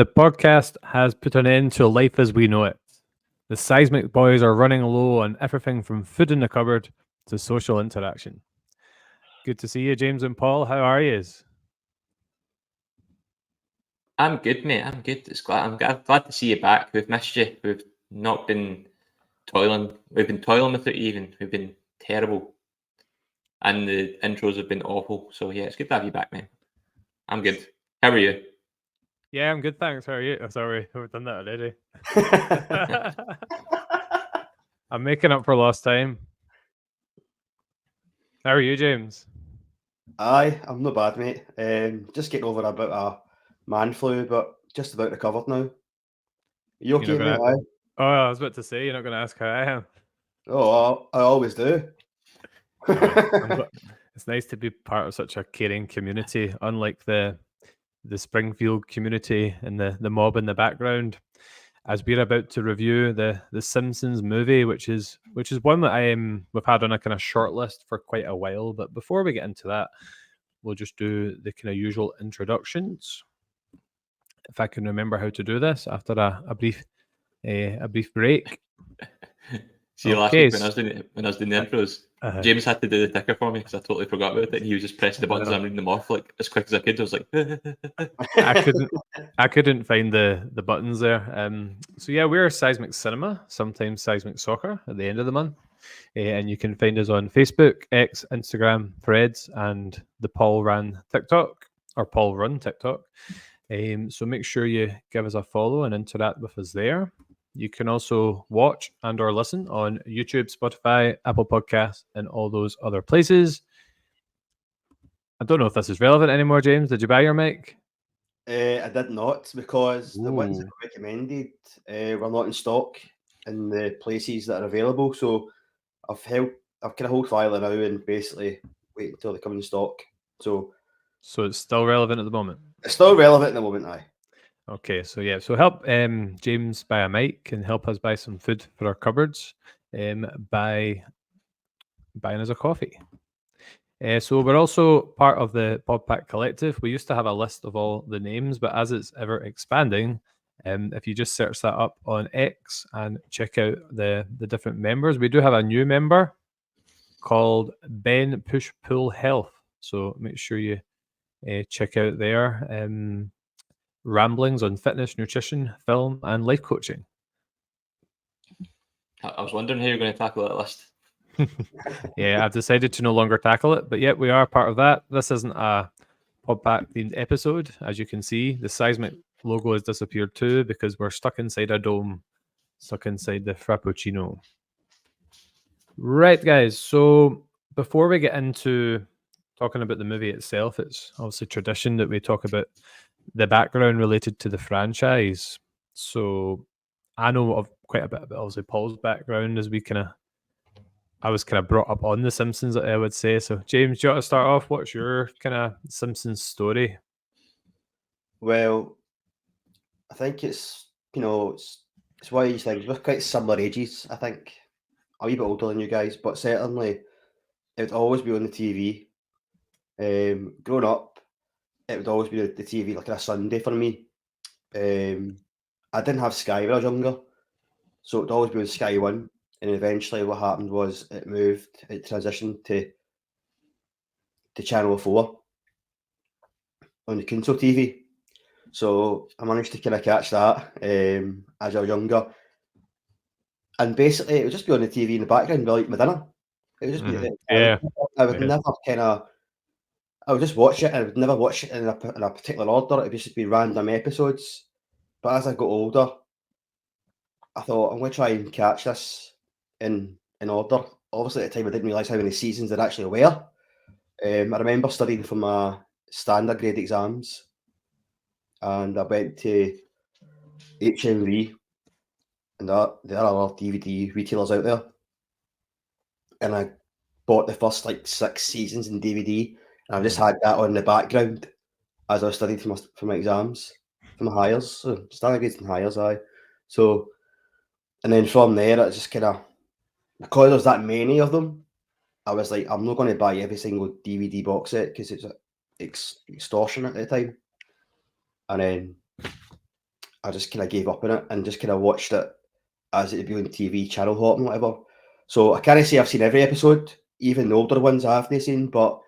The podcast has put an end to life as we know it. The Seismic boys are running low on everything from food in the cupboard to social interaction. Good to see you, James and Paul. How are you? I'm good, mate. I'm good. I'm glad to see you back. We've missed you. We've not been toiling. We've been toiling with it even. We've been terrible. And the intros have been awful. So yeah, it's good to have you back, man. I'm good. How are you? Yeah, I'm good, thanks. How are you? Oh, sorry, we've done that already. I'm making up for lost time. How are you, James? Aye, I'm not bad, mate. Just getting over a bit of man flu, but just about recovered now. Are you okay, mate? Aye. Oh, I was about to say, you're not going to ask how I am. Oh, I always do. It's nice to be part of such a caring community, unlike the Springfield community and the mob in the background. As we're about to review the Simpsons movie, which is one that we've had on a kind of short list for quite a while. But before we get into that, we'll just do the kind of usual introductions. If I can remember how to do this after a brief break. See, last week when I was doing the intros, James had to do the ticker for me because I totally forgot about it. And he was just pressing the buttons and I'm reading them off like as quick as I could. I was like, I couldn't find the buttons there. So yeah, we're Seismic Cinema, sometimes Seismic Soccer at the end of the month. And you can find us on Facebook, X, Instagram, Threads, and the Paul Run TikTok. So make sure you give us a follow and interact with us there. You can also watch and or listen on YouTube, Spotify, Apple Podcasts, and all those other places. I don't know if this is relevant anymore, James. Did you buy your mic? I did not, because the ones that were recommended were not in stock in the places that are available. So I've kind of hold fire now and basically wait until they come in stock. So it's still relevant at the moment? It's still relevant at the moment, aye. Okay, so yeah, so help James buy a mic and help us buy some food for our cupboards by buying us a coffee. So we're also part of the PodPack collective. We used to have a list of all the names, but as it's ever expanding, if you just search that up on X and check out the different members, we do have a new member called Ben Push Pull Health. So make sure you check out their ramblings on fitness, nutrition, film, and life coaching. I was wondering how you're going to tackle that list. Yeah, I've decided to no longer tackle it, but yet we are part of that. This isn't a PodPack themed episode. As you can see, the Seismic logo has disappeared too because we're stuck inside a dome, stuck inside the Frappuccino. Right, guys. So before we get into talking about the movie itself, it's obviously tradition that we talk about the background related to the franchise. So I know of quite a bit about obviously Paul's background as I was kind of brought up on The Simpsons, I would say. So James, do you want to start off? What's your kind of Simpsons story? Well, I think it's one of these things. We're quite similar ages, I think. I'm a wee bit older than you guys, but certainly it would always be on the TV. Growing up, it would always be the TV like a Sunday for me. I didn't have Sky when I was younger, so it would always be on Sky One. And eventually, what happened was it transitioned to Channel 4 on the console TV. So I managed to kind of catch that as I was younger. And basically, it would just be on the TV in the background, like my dinner. It would just be. I would never I would just watch it, and I would never watch it in a particular order. It would just be random episodes. But as I got older, I thought I'm going to try and catch this in order. Obviously, at the time, I didn't realise how many seasons there actually were. I remember studying for my standard grade exams, and I went to HMV, and there are other DVD retailers out there, and I bought the first 6 seasons in DVD, and I just had that on the background as I was studying for my exams, for my hires, so standard grades and hires, aye. So, and then from there, it just kind of, because there's that many of them, I was like, I'm not going to buy every single DVD box set because it's extortion at the time. And then I just kind of gave up on it and just kind of watched it as it would be on TV, channel hopping, whatever. So I can't say I've seen every episode, even the older ones I haven't seen, but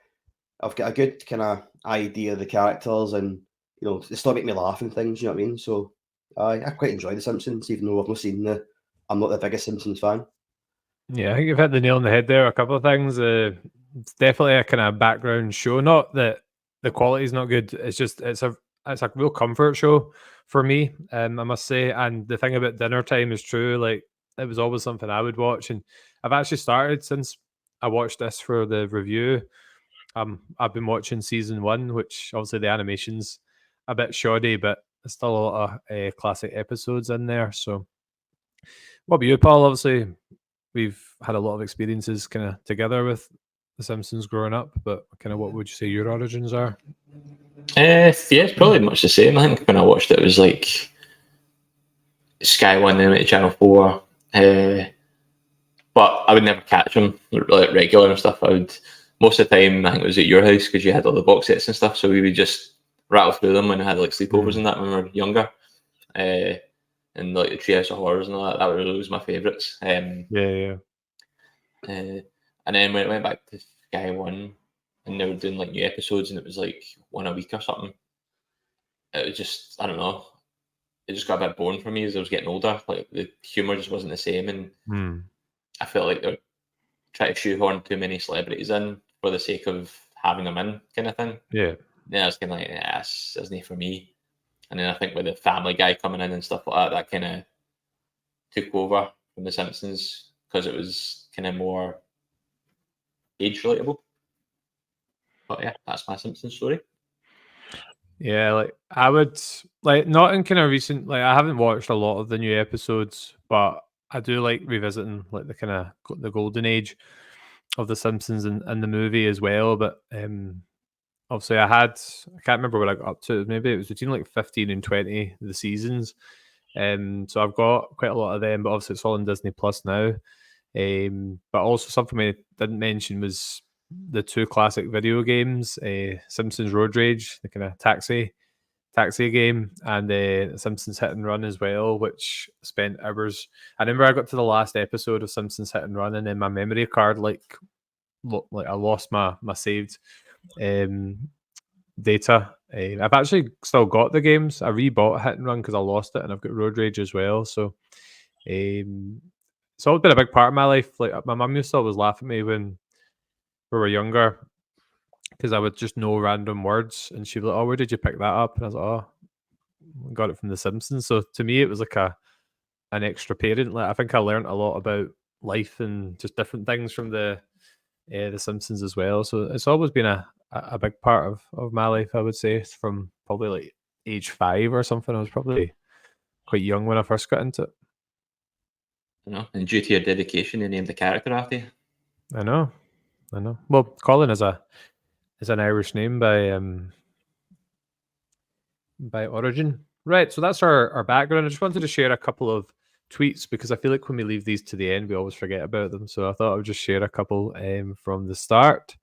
I've got a good kind of idea of the characters, and they still make me laugh and things. You know what I mean? So I quite enjoy The Simpsons, even though I've not seen I'm not the biggest Simpsons fan. Yeah, I think you've hit the nail on the head there. A couple of things. It's definitely a kind of background show. Not that the quality is not good. It's just it's a real comfort show for me. I must say. And the thing about dinner time is true. Like it was always something I would watch, and I've actually started since I watched this for the review. I've been watching season 1, which obviously the animation's a bit shoddy, but there's still a lot of classic episodes in there. So, what about you, Paul? Obviously, we've had a lot of experiences kind of together with The Simpsons growing up, but kind of what would you say your origins are? Yeah, it's probably much the same. I think when I watched it, it was like Sky One, then went to Channel 4. But I would never catch them like regular and stuff. I would most of the time. I think it was at your house because you had all the box sets and stuff. So we would just rattle through them when I had like sleepovers and that when we were younger. And like the Treehouse of Horrors and all that. That was my favourites. Yeah. And then when it went back to Sky One, and they were doing like new episodes, and it was like one a week or something. It was just, I don't know. It just got a bit boring for me as I was getting older. Like the humor just wasn't the same, and I felt like they're trying to shoehorn too many celebrities in for the sake of having them in, kind of thing. Yeah. Then I was kind of like, this isn't for me. And then I think with the Family Guy coming in and stuff like that, that kind of took over from The Simpsons because it was kind of more age relatable. But yeah, that's my Simpsons story. Yeah, like I would like not in kind of recent, like I haven't watched a lot of the new episodes, but I do like revisiting like the kind of the golden age of the Simpsons and the movie as well. But obviously I can't remember what I got up to. Maybe it was between like 15 and 20 the seasons. So I've got quite a lot of them, but obviously it's all on Disney Plus now. But also something we didn't mention was the 2 classic video games, Simpsons Road Rage, the kind of taxi game, and Simpsons Hit and Run as well, which spent hours. I remember I got to the last episode of Simpsons Hit and Run, and then my memory card like I lost my saved data. I've actually still got the games. I rebought Hit and Run because I lost it, and I've got Road Rage as well. So it's always been a big part of my life. Like my mum used to always laugh at me when we were younger because I would just know random words, and she'd be like, "Oh, where did you pick that up?" And I was like, "Oh, I got it from The Simpsons." So to me, it was like an extra parent. Like I think I learned a lot about life and just different things from the Simpsons as well. So it's always been a big part of my life. I would say from probably like age 5 or something. I was probably quite young when I first got into it. You know, and due to your dedication, you named the character after you. I know. Well, Colin is an Irish name by origin. Right, so that's our background. I just wanted to share a couple of tweets because I feel like when we leave these to the end, we always forget about them. So I thought I would just share a couple from the start.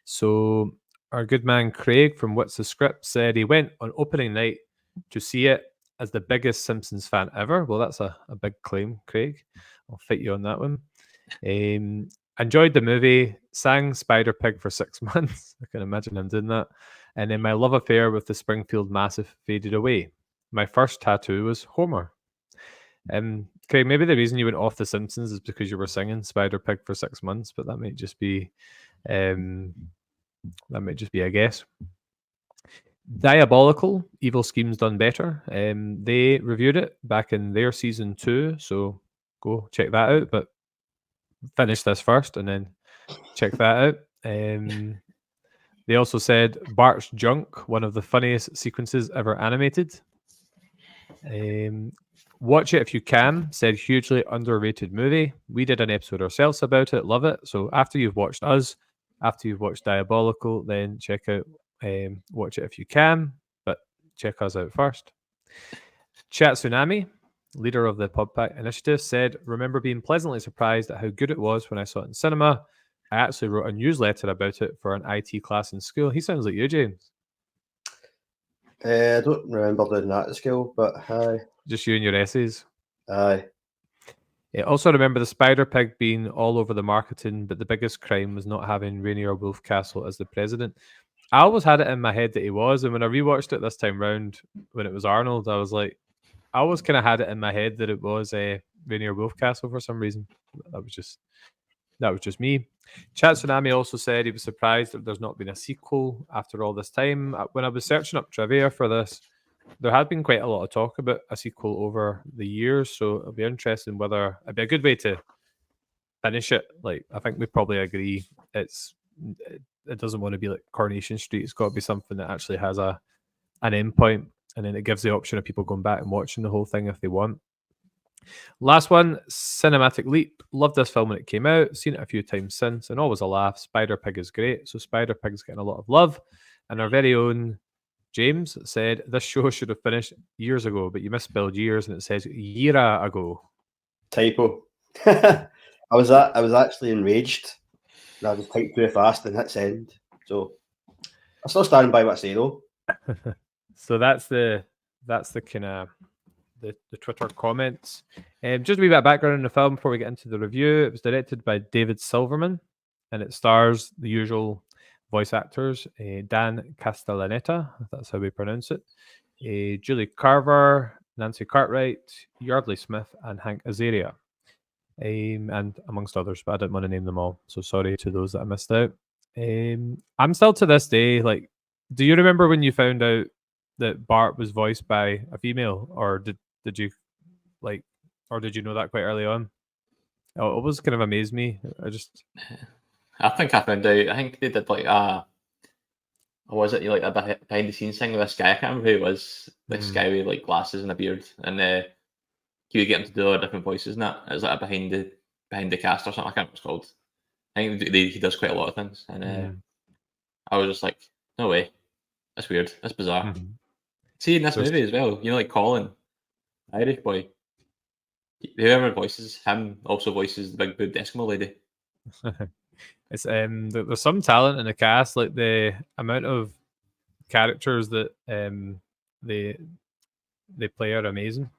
So our good man Craig from What's the Script said he went on opening night to see it as the biggest Simpsons fan ever. Well, that's a big claim, Craig. I'll fit you on that one. Enjoyed the movie, sang Spider Pig for 6 months. I can imagine him doing that. And then my love affair with the Springfield Massive faded away. My first tattoo was Homer. Craig, maybe the reason you went off The Simpsons is because you were singing Spider Pig for 6 months, but that might just be a guess. Diabolical, Evil Schemes Done Better. They reviewed it back in their season 2, so go check that out. But finish this first and then check that out. They also said Bart's Junk, one of the funniest sequences ever animated. Watch it if you can, said hugely underrated movie. We did an episode ourselves about it, love it. So after you've watched us, after you've watched Diabolical, then check out Watch It If You Can, but check us out first. Chat Tsunami, leader of the PodPack initiative, said, remember being pleasantly surprised at how good it was when I saw it in cinema. I actually wrote a newsletter about it for an IT class in school. He sounds like you, James. I don't remember doing that at school, but aye. Just you and your essays. Aye. Also remember the Spider Pig being all over the marketing, but the biggest crime was not having Rainier Wolfcastle as the president. I always had it in my head that he was, and when I rewatched it this time round, when it was Arnold, I was like, I always kind of had it in my head that it was Rainier Wolfcastle for some reason. That was just me. Chat Tsunami also said he was surprised that there's not been a sequel after all this time. When I was searching up trivia for this, there had been quite a lot of talk about a sequel over the years, so it'll be interesting whether it'd be a good way to finish it. Like, I think we probably agree it doesn't want to be like Coronation Street. It's got to be something that actually has an end point, and then it gives the option of people going back and watching the whole thing if they want. Last one, Cinematic Leap. Loved this film when it came out. Seen it a few times since, and always a laugh. Spider Pig is great. So Spider Pig's getting a lot of love. And our very own James said this show should have finished years ago, but you misspelled years, and it says yeara ago. Typo. I was actually enraged. I just typed too fast and hit send. So I still stand by what I say though. So that's the kind of the Twitter comments. Just a wee bit of background on the film before we get into the review. It was directed by David Silverman, and it stars the usual voice actors: Dan Castellaneta, if that's how we pronounce it, Julie Carver, Nancy Cartwright, Yardley Smith, and Hank Azaria, and amongst others, but I didn't want to name them all, so sorry to those that I missed out. I'm still to this day like, do you remember when you found out that Bart was voiced by a female, or did you like, or did you know that quite early on? It always kind of amazed me. I think I found out. I think they did like or was it like a behind the scenes thing with this guy? I can't remember who it was. This guy with like glasses and a beard, and he would get him to do all different voices. And that it was like a behind the cast or something. I can't remember what it's called. I think he does quite a lot of things, and I was just like, no way, that's weird, that's bizarre. See, in this movie as well, you know, like Colin, Irish boy, whoever voices him also voices the big boobed Eskimo lady. It's there's some talent in the cast, like the amount of characters that they play are amazing.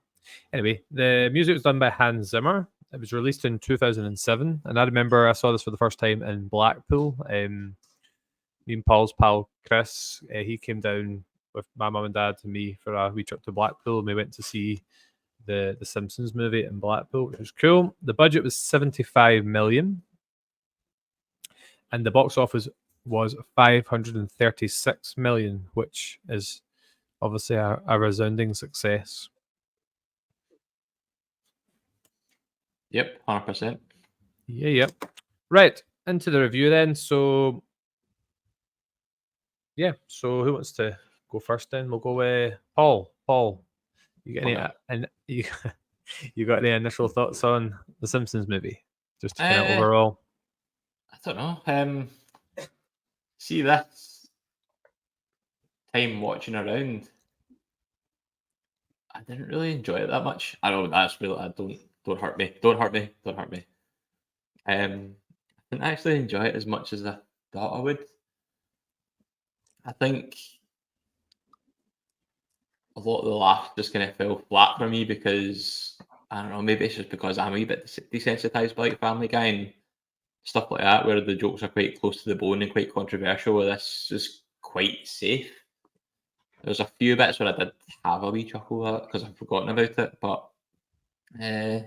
Anyway, the music was done by Hans Zimmer. It was released in 2007, and I remember I saw this for the first time in Blackpool. Me and Paul's pal Chris, he came down with my mum and dad and me for a wee trip to Blackpool, and we went to see the Simpsons movie in Blackpool, which was cool. The budget was 75 million, and the box office was 536 million, which is obviously a resounding success. Yep, 100%. Yeah, yep. Right, into the review then. So, yeah. So, who wants to go first? Then we'll go with Paul. Paul, you got any? You got any initial thoughts on the Simpsons movie? Just kind of overall. I don't know. See this time watching around, I didn't really enjoy it that much. I know that's really. Don't hurt me. Don't hurt me. Don't hurt me. I didn't actually enjoy it as much as I thought I would. I think a lot of the laughs just kind of fell flat for me because, I don't know, maybe it's just because I'm a wee bit desensitized by like Family Guy and stuff like that, where the jokes are quite close to the bone and quite controversial, where this is quite safe. There's a few bits where I did have a wee chuckle at because I've forgotten about it, but I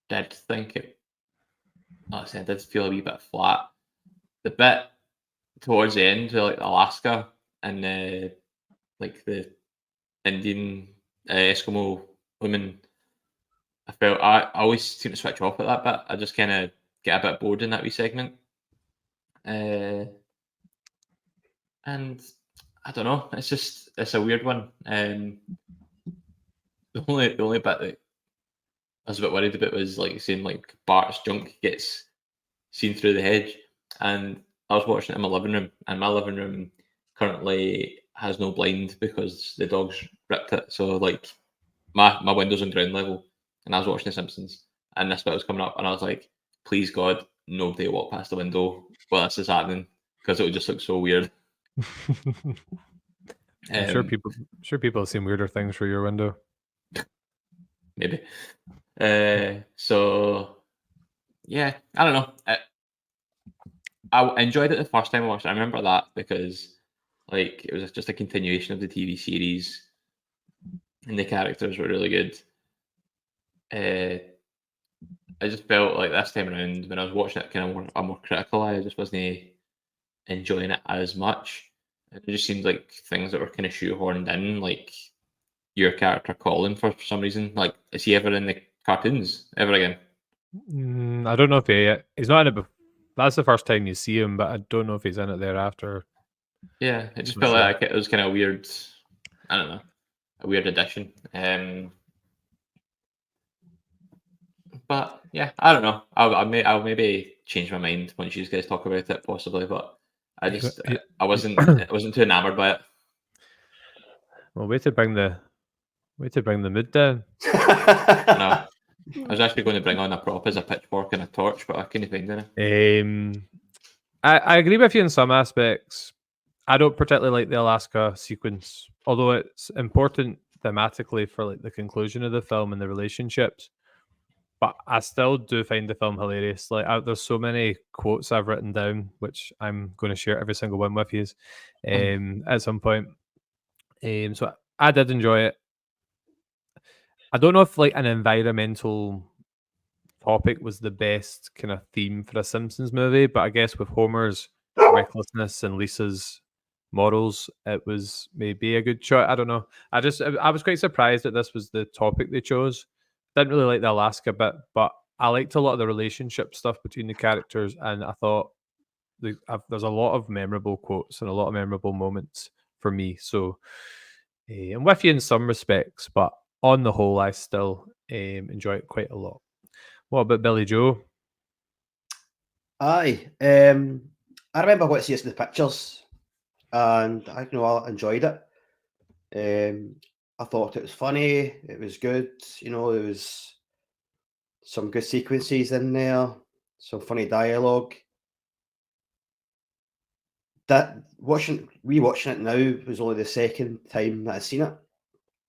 did think it, like I said, I did feel a wee bit flat. The bit towards the end, with like Alaska and like the Indian Eskimo women, I felt I always seem to switch off at that bit. I just kind of get a bit bored in that wee segment. And I don't know, it's a weird one. The only bit that I was a bit worried about was like seeing like Bart's junk gets seen through the hedge, and I was watching it in my living room, and my living room currently has no blind because the dogs ripped it. So like my window's on ground level, and I was watching The Simpsons, and this bit was coming up, and I was like, please God, nobody walk past the window while this is happening, because it would just look so weird. I'm sure people have seen weirder things through your window. Maybe. So yeah, I don't know. I enjoyed it the first time I watched it. I remember that because like it was just a continuation of the TV series, and the characters were really good. I just felt like this time around when I was watching it, kind of a more critical eye, I just wasn't enjoying it as much. It just seemed like things that were kind of shoehorned in, like your character Colin for some reason. Like, is he ever in the cartoons ever again? I don't know if he's not in it. That's the first time you see him, but I don't know if he's in it thereafter. Yeah, it just I'm felt sure. like it was kind of weird. I don't know, a weird addition. But yeah, I don't know. I'll maybe change my mind once you guys talk about it, possibly. But I wasn't too enamored by it. Well, way to bring the mood down. No, I was actually going to bring on a prop as a pitchfork and a torch, but I couldn't find any. I agree with you in some aspects. I don't particularly like the Alaska sequence, although it's important thematically for like the conclusion of the film and the relationships. But I still do find the film hilarious. Like, there's so many quotes I've written down, which I'm going to share every single one with you at some point. So I did enjoy it. I don't know if like an environmental topic was the best kind of theme for a Simpsons movie, but I guess with Homer's recklessness and Lisa's morals, it was maybe a good shot. I don't know. I was quite surprised that this was the topic they chose. Didn't really like the Alaska bit, but I liked a lot of the relationship stuff between the characters, and I thought there's a lot of memorable quotes and a lot of memorable moments for me. So I'm with you in some respects, but on the whole, I still enjoy it quite a lot. What about Billy Joe? Aye. I remember going to see us in the pictures, and I enjoyed it. I thought it was funny. It was good. There was some good sequences in there, some funny dialogue. That rewatching it now was only the second time that I'd seen it.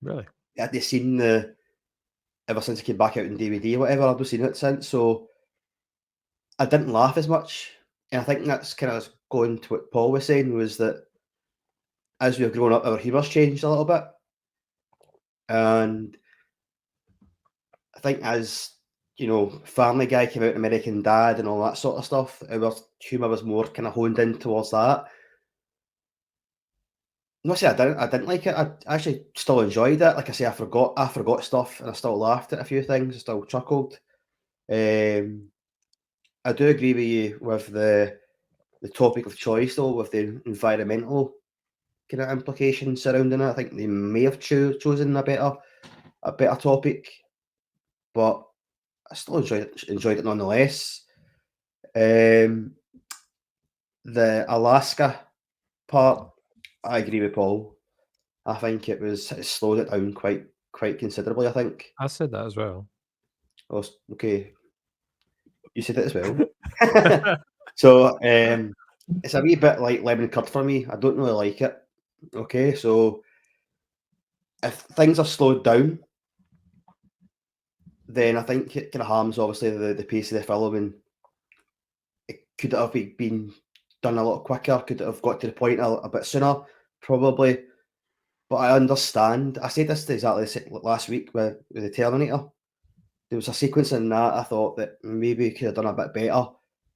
Really? I'd seen ever since it came back out in DVD or whatever. I've not seen it since, so I didn't laugh as much. And I think that's kind of going to what Paul was saying, was that as we've grown up, our humour's changed a little bit. And I think as, Family Guy came out, American Dad and all that sort of stuff, our humour was more kind of honed in towards that. Not say I didn't like it. I actually still enjoyed it. Like I say, I forgot stuff and I still laughed at a few things. I still chuckled. I do agree with you with the topic of choice, though, with the environmental kind of implications surrounding it. I think they may have chosen a better topic, but I still enjoyed it nonetheless. The Alaska part, I agree with Paul. I think it slowed it down quite considerably, I think. I said that as well. Oh, okay. You said it as well. So it's a wee bit like lemon curd for me. I don't really like it. Okay, so if things are slowed down, then I think it kind of harms obviously the pace of the film, and it could have been done a lot quicker. Could it have got to the point a bit sooner? Probably. But I understand. I said this exactly last week with the Terminator. There was a sequence in that I thought that maybe could have done a bit better,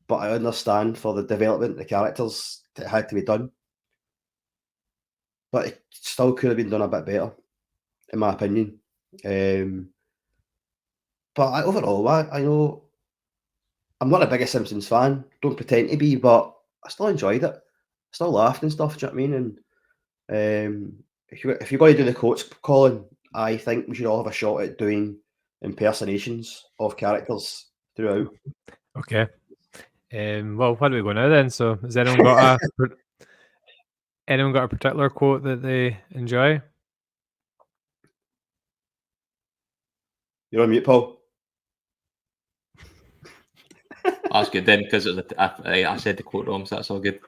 but I understand for the development of the characters that it had to be done. But it still could have been done a bit better, in my opinion. But overall, I know I'm not the biggest Simpsons fan. Don't pretend to be, but I still enjoyed it. I still laughed and stuff. Do you know what I mean? And if you're going to do the quotes, Colin, I think we should all have a shot at doing impersonations of characters throughout. Okay. Well, where do we go now then? So, has anyone got a particular quote that they enjoy? You're on mute, Paul. That's good then, because I said the quote wrong, so that's all good.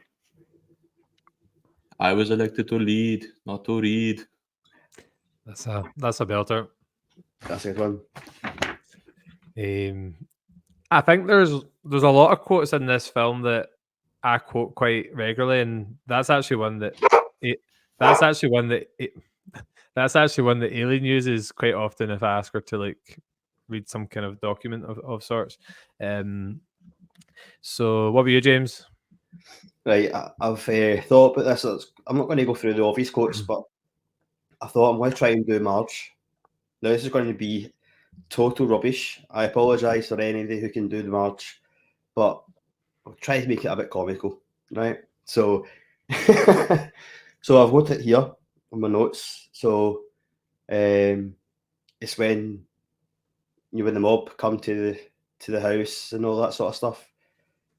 I was elected to lead, not to read. That's a belter. That's a good one. I think there's a lot of quotes in this film that I quote quite regularly, and that's actually one that that's actually one that Aileen uses quite often if I ask her to like read some kind of document of sorts. So what about you, James? Right, I've thought about this. I'm not going to go through the obvious quotes, but I thought I'm going to try and do Marge. Now, this is going to be total rubbish. I apologise for anybody who can do the Marge, but I'll try to make it a bit comical, right? So, so I've got it here on my notes. So, it's when the mob come to the house and all that sort of stuff,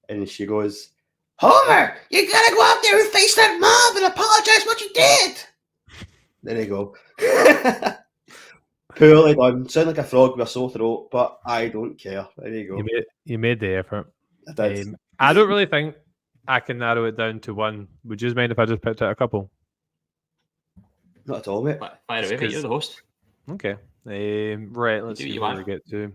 and she goes, "Homer, you gotta go out there and face that mob and apologise what you did." There you go. Poorly done. Sound like a frog with a sore throat, but I don't care. There you go. You made the effort. I did. I don't really think I can narrow it down to one. Would you mind if I just picked out a couple? Not at all, mate. Fire away, mate. You're the host. Okay. Right. Let's see what where we get to.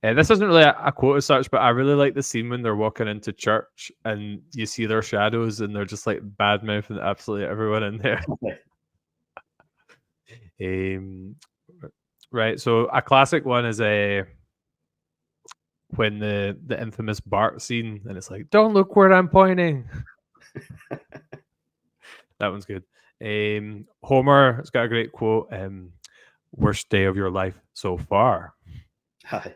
This isn't really a quote as such, but I really like the scene when they're walking into church and you see their shadows and they're just like bad mouthing absolutely everyone in there. Right. So a classic one is when the infamous Bart scene and it's like, "Don't look where I'm pointing." That one's good. Homer has got a great quote. Worst day of your life so far.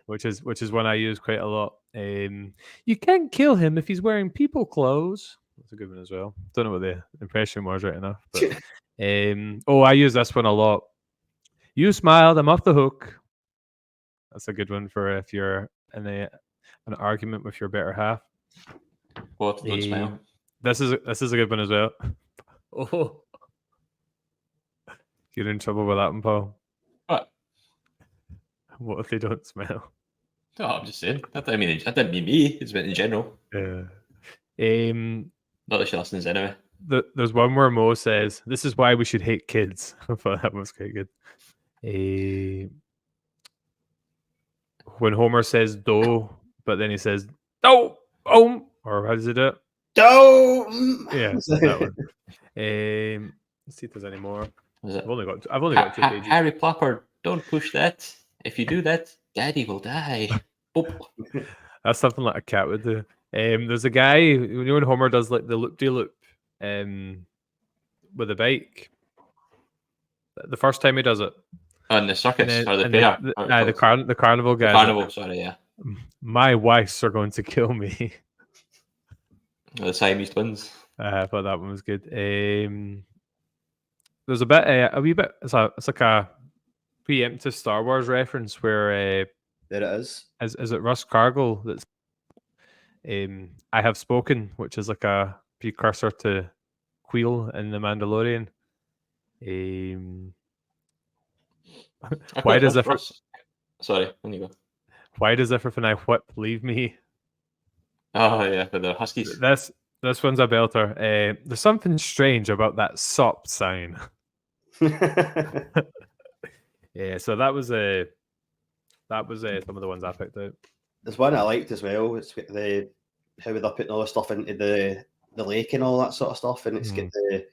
Which is one I use quite a lot. You can't kill him if he's wearing people clothes. That's a good one as well. Don't know what the impression was right enough. But, I use this one a lot. You smiled, I'm off the hook. That's a good one for if you're in an argument with your better half. What? Don't smile. This is a good one as well. Oh, you're in trouble with that one, Paul. What? What if they don't smell? No, I'm just saying. That didn't mean me. It's been in general. Not that she listens anyway. There's one where Mo says, "This is why we should hate kids." I thought that was quite good. When Homer says "do," but then he says "do," or how does he do it? "Do." Yeah, that one. Let's see if there's any more. I've only got 2 pages. Harry Plopper, don't push that. If you do that, Daddy will die. That's something like a cat would do. There's a guy, when Homer does like the loop-de-loop with a bike. The first time he does it. On the circus or the fair? The carnival guy. The carnival, sorry, yeah. My wives are going to kill me. The Siamese twins. I thought that one was good. There's a wee bit. It's like a preemptive Star Wars reference where there it is. Is it Russ Cargill that's I have spoken, which is like a precursor to Queel in The Mandalorian. Why does Sorry, when you go. Why does everything I whip leave me? Oh yeah, for the Huskies. This one's a belter. There's something strange about that SOP sign. Yeah, so that was some of the ones I picked out. There's one I liked as well. It's got how they're putting all the stuff into the lake and all that sort of stuff, and it's got the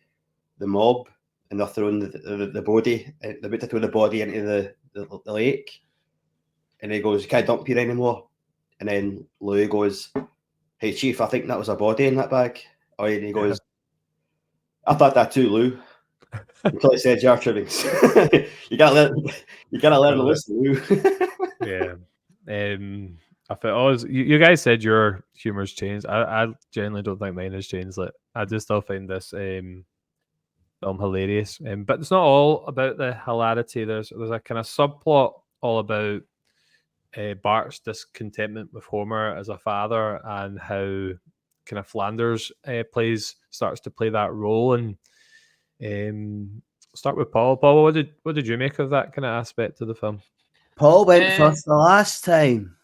mob and they're throwing the body. They're about to throw the body into the lake, and he goes, "You can't dump here anymore." And then Louis goes, "Hey Chief, I think that was a body in that bag." Oh, and he goes, "I thought that too, Lou." Until he said Jar Trimmings. you gotta learn to listen, Lou. Yeah. I thought, you guys said your humor's changed. I genuinely don't think mine has changed. Like, I just still find this film hilarious. But it's not all about the hilarity. There's a kind of subplot all about Bart's discontentment with Homer as a father and how kind of Flanders starts to play that role. And start with Paul. Paul, what did you make of that kind of aspect of the film? Paul went first the last time.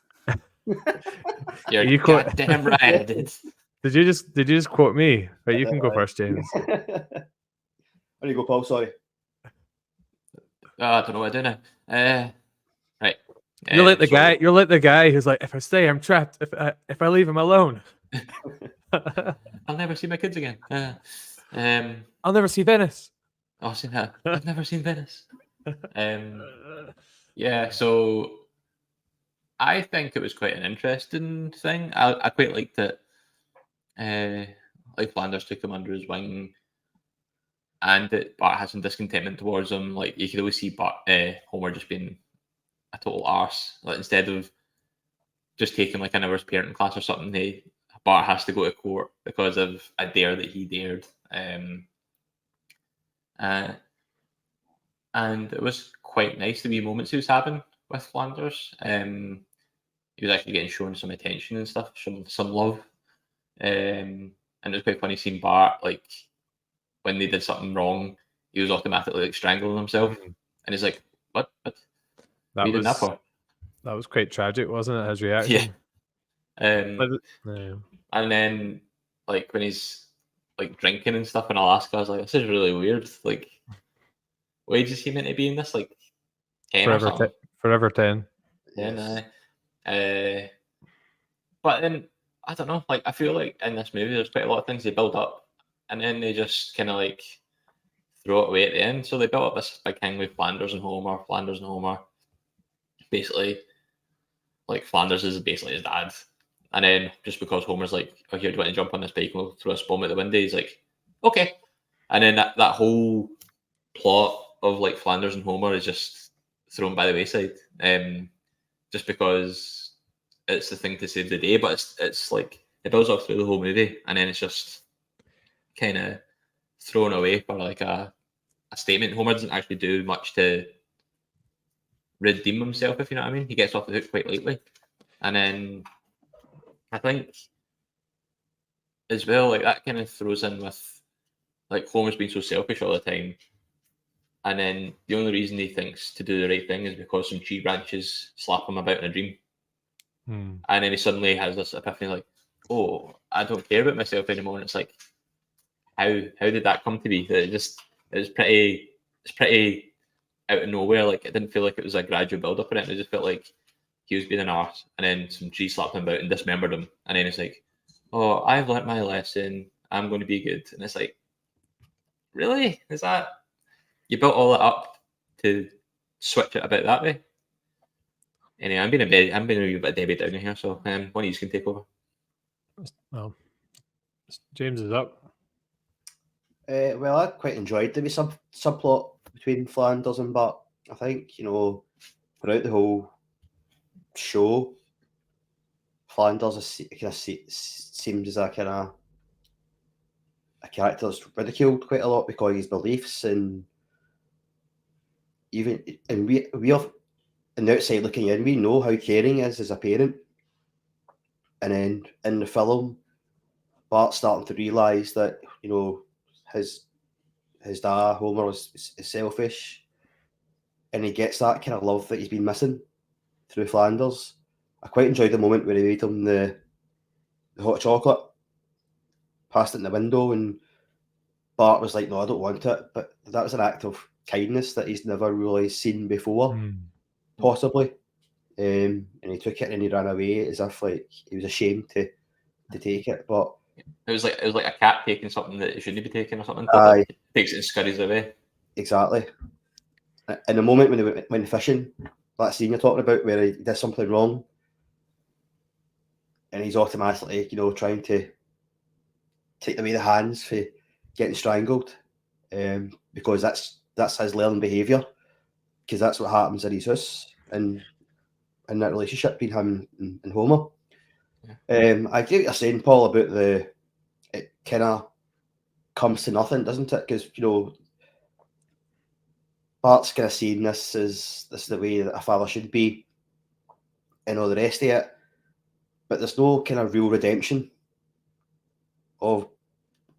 You're goddamn right, I did. Did you just quote me? Right, you can go first, James. There you go, Paul. Sorry. I don't know what I do now. Right. You're like the so- guy. You're like the guy who's like, if I stay, I'm trapped. If I leave him alone, I'll never see my kids again. I'll never see Venice. I've seen that. I've never seen Venice. Yeah, so I think it was quite an interesting thing. I quite liked it. Like Flanders took him under his wing, and that Bart has some discontentment towards him. Like you could always see Homer just being a total arse. Like instead of just taking like an hour's parenting class or something, Bart has to go to court because of a dare that he dared. And it was quite nice, the wee moments he was having with Flanders. He was actually getting shown some attention and stuff, some love. And it was quite funny seeing Bart, like, when they did something wrong, he was automatically like strangling himself. Mhm. And he's like, what are That you doing that was for? that was quite tragic, wasn't it? His reaction. Yeah. Yeah. And then, like, when he's like drinking and stuff in Alaska, I was like, this is really weird. Like, what age is he meant to be in this? Like 10 or something? Forever 10. Then, but then I don't know. Like, I feel like in this movie, there's quite a lot of things they build up, and then they just kind of like throw it away at the end. So they built up this big thing with Flanders and Homer. Basically, like Flanders is basically his dad, and then just because Homer's like, "Oh, here, do you want to jump on this bike? We'll throw a bomb at the window." He's like, "Okay," and then that whole plot of like Flanders and Homer is just thrown by the wayside, just because it's the thing to save the day. But it's like it builds up through the whole movie, and then it's just kind of thrown away for like a statement. Homer doesn't actually do much to redeem himself, if you know what I mean. He gets off the hook quite lightly, and then I think as well, like that kind of throws in with like Homer's being so selfish all the time. And then the only reason he thinks to do the right thing is because some tree branches slap him about in a dream. Hmm. And then he suddenly has this epiphany like, oh, I don't care about myself anymore. And it's like, how did that come to be? It's pretty out of nowhere. Like it didn't feel like it was a gradual build up in it. It just felt like he was being an arse, and then some tree slapped him about and dismembered him. And then it's like, oh, I've learnt my lesson. I'm going to be good. And it's like, really? Is that you built all that up to switch it about that way? Anyway, I'm being a wee bit Debbie Downer here, so one of you can take over. Well, James is up. Well, I quite enjoyed the subplot between Flanders and Bart. I think, throughout the whole show, Flanders seems as a character that's ridiculed quite a lot because of his beliefs, and we have, on the outside looking in, we know how caring he is as a parent. And then in the film, Bart's starting to realise that, his dad, Homer, is selfish, and he gets that kind of love that he's been missing through Flanders. I quite enjoyed the moment where he made him the hot chocolate, passed it in the window, and Bart was like, "No, I don't want it." But that was an act of kindness that he's never really seen before, possibly. And he took it and he ran away as if like he was ashamed to take it. But it was like a cat taking something that it shouldn't be taking or something. Aye. Takes it and scurries away. Exactly. In the moment when they went fishing, that scene you're talking about where he does something wrong, and he's automatically, trying to take away the hands for getting strangled, because that's his learned behaviour, because that's what happens in his house and in that relationship between him and Homer. Yeah. I get what you're saying, Paul, about it kind of comes to nothing, doesn't it? Because Bart's kind of seeing this is the way that a father should be, and all the rest of it, but there's no kind of real redemption of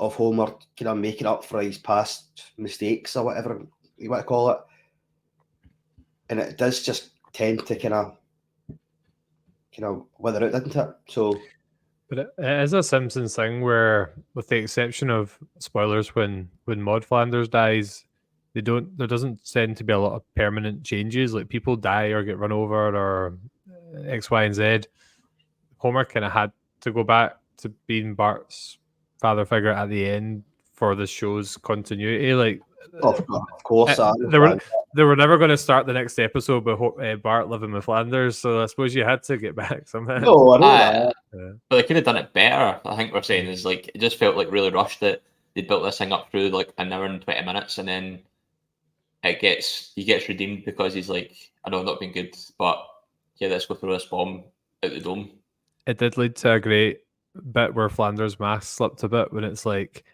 Homer kind of making up for his past mistakes or whatever you want to call it, and it does just tend to kind of wither out, doesn't it? So, But it is a Simpsons thing where, with the exception of spoilers, when Maud Flanders dies, there doesn't tend to be a lot of permanent changes. Like people die or get run over or X, Y, and Z. Homer kind of had to go back to being Bart's father figure at the end for the show's continuity. Like, Of course, they were never going to start the next episode with Bart living with Flanders, so I suppose you had to get back somehow. No, I know that. Yeah. But they could have done it better. I think we're saying is like it just felt like really rushed that they built this thing up through like an hour and 20 minutes, and then he gets redeemed because he's like, I know I've not been good, but yeah, let's go throw this bomb out the dome. It did lead to a great bit where Flanders' mask slipped a bit when it's like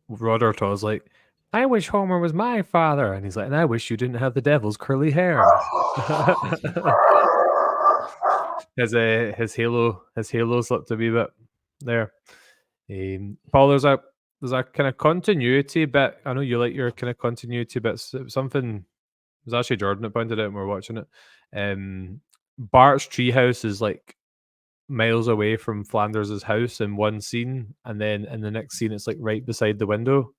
Roddertaw's like, I wish Homer was my father, and he's like, and I wish you didn't have the devil's curly hair. his halo slipped a wee bit there. Paul, there's a kind of continuity bit. I know you like your kind of continuity bits. Something it was actually Jordan that pointed out when we were watching it. Bart's treehouse is like miles away from Flanders' house in one scene, and then in the next scene it's like right beside the window.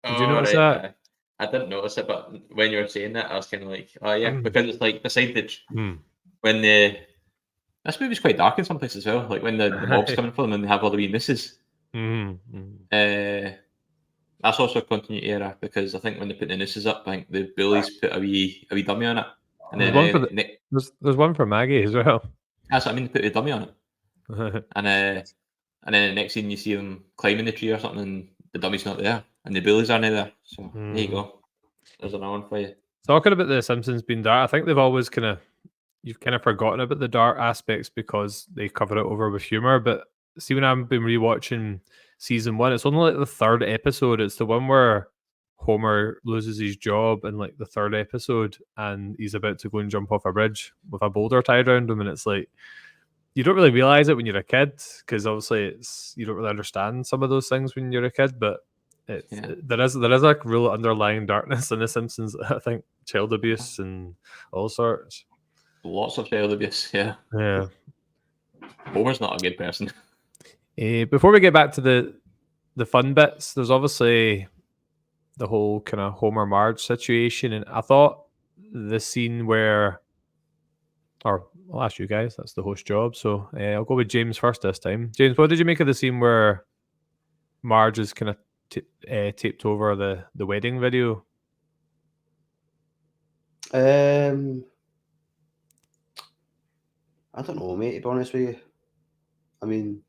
Did you notice that? I didn't notice it, but when you were saying that, I was kind of like, oh yeah, because it's like beside when this movie's quite dark in some places as well. Like when the mob's coming for them and they have all the wee misses. That's also a continuity error because I think when they put the nooses up, I think the bullies put a wee dummy on it. And then there's one for Maggie as well. That's what I mean. They put a dummy on it, and then the next scene you see them climbing the tree or something, and the dummy's not there, and the bullies aren't there. So there you go. There's another one for you. Talking about the Simpsons being dark, I think they've always you've kind of forgotten about the dark aspects because they cover it over with humor. But see, when I've been rewatching season 1, it's only like the third episode. It's the one where Homer loses his job in like the third episode, and he's about to go and jump off a bridge with a boulder tied around him, and it's like you don't really realize it when you're a kid because obviously you don't really understand some of those things when you're a kid, but there is like real underlying darkness in the Simpsons. I think child abuse and all sorts. Lots of child abuse, yeah. Homer's not a good person. Before we get back to the fun bits, there's obviously the whole kind of Homer Marge situation, and I thought the scene where, or I'll ask you guys, that's the host job, so I'll go with James first this time. James, what did you make of the scene where Marge is kind of taped over the wedding video? I don't know, mate, to be honest with you. I mean,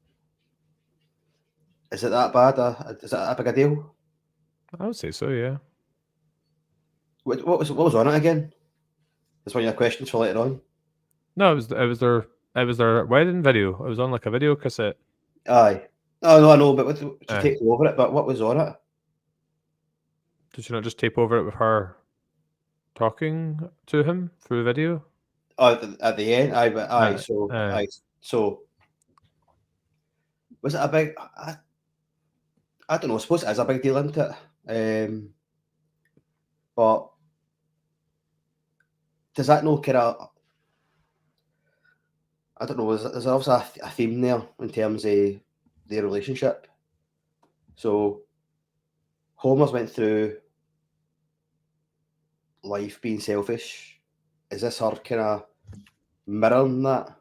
is it that bad? Is that a big a deal? I would say so, yeah. What was on it again? That's one of your questions for later on. No, it was their wedding video. It was on like a video cassette. Aye. Oh no, I know, but she taped over it. But what was on it? Did she not just tape over it with her talking to him through video? Oh, at the end, so was it a big? I don't know. I suppose it is a big deal, isn't it? But does that no kind of? I don't know. There's also a theme there in terms of their relationship. So Homer's went through life being selfish. Is this her kind of mirroring that?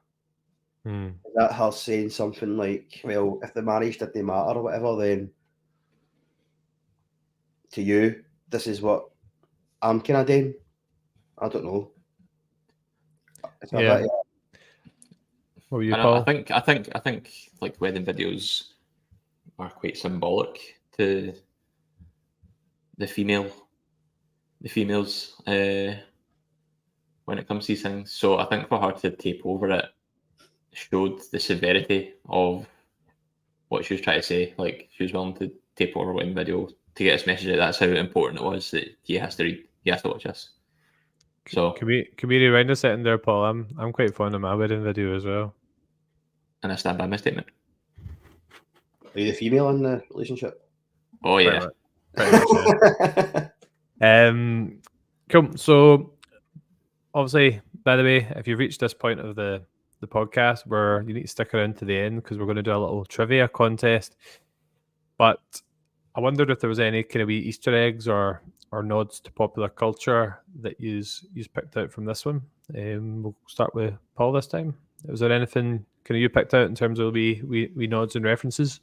Is that her saying something like, well, if the marriage didn't matter or whatever, then to you, this is what I'm kind of doing? I don't know. Yeah. What were you, Paul? I think like wedding videos are quite symbolic to the females when it comes to these things. So I think for her to tape over it showed the severity of what she was trying to say. Like she was willing to tape over a wedding video to get this message out. That's how important it was that he has to watch this. So can we rewind a second there, Paul? I'm quite fond of my wedding video as well. And I stand by my statement. Are you the female in the relationship? Oh yeah. Pretty much, cool. So obviously, by the way, if you've reached this point of the the podcast where you need to stick around to the end because we're going to do a little trivia contest. But I wondered if there was any kind of wee Easter eggs or nods to popular culture that you picked out from this one. We'll start with Paul this time. Was there anything kind of you picked out in terms of wee nods and references?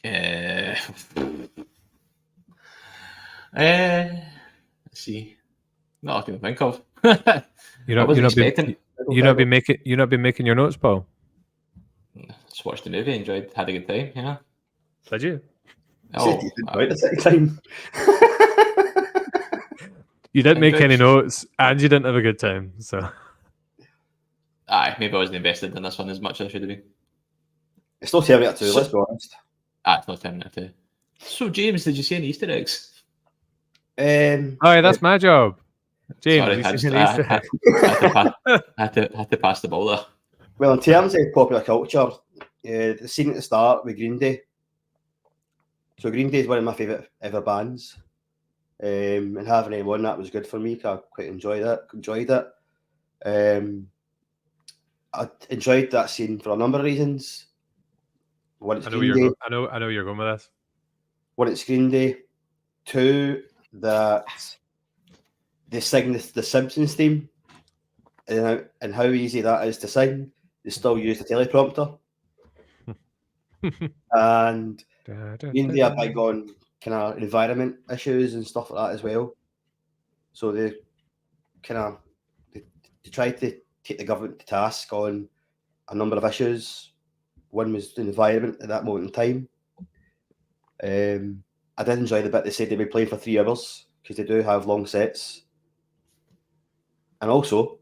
Let's see. Not I can think of. You're not been making your notes, Paul. Just watched the movie, enjoyed, had a good time. Yeah. Did you? Oh, you did right the second time. You didn't make any notes, and you didn't have a good time. So, maybe I wasn't invested in this one as much as I should have been. It's not Terminator 2, let's be honest. It's not Terminator 2. So, James, did you see any Easter eggs? That's my job. James, sorry, I had to pass the ball there. Well, in terms of popular culture, the scene at the start with Green Day. So Green Day is one of my favourite ever bands. And having them on that was good for me. I quite enjoyed it. I enjoyed that scene for a number of reasons. One, it's Green Day. I know you're going with this. One, it's Green Day. Two, that they sing the Simpsons theme, and how easy that is to sing. They still use the teleprompter. And Green Day are big on kind of environment issues and stuff like that as well. So they tried to take the government to task on a number of issues. One was the environment at that moment in time. I did enjoy the bit they said they'd be playing for 3 hours because they do have long sets. And also,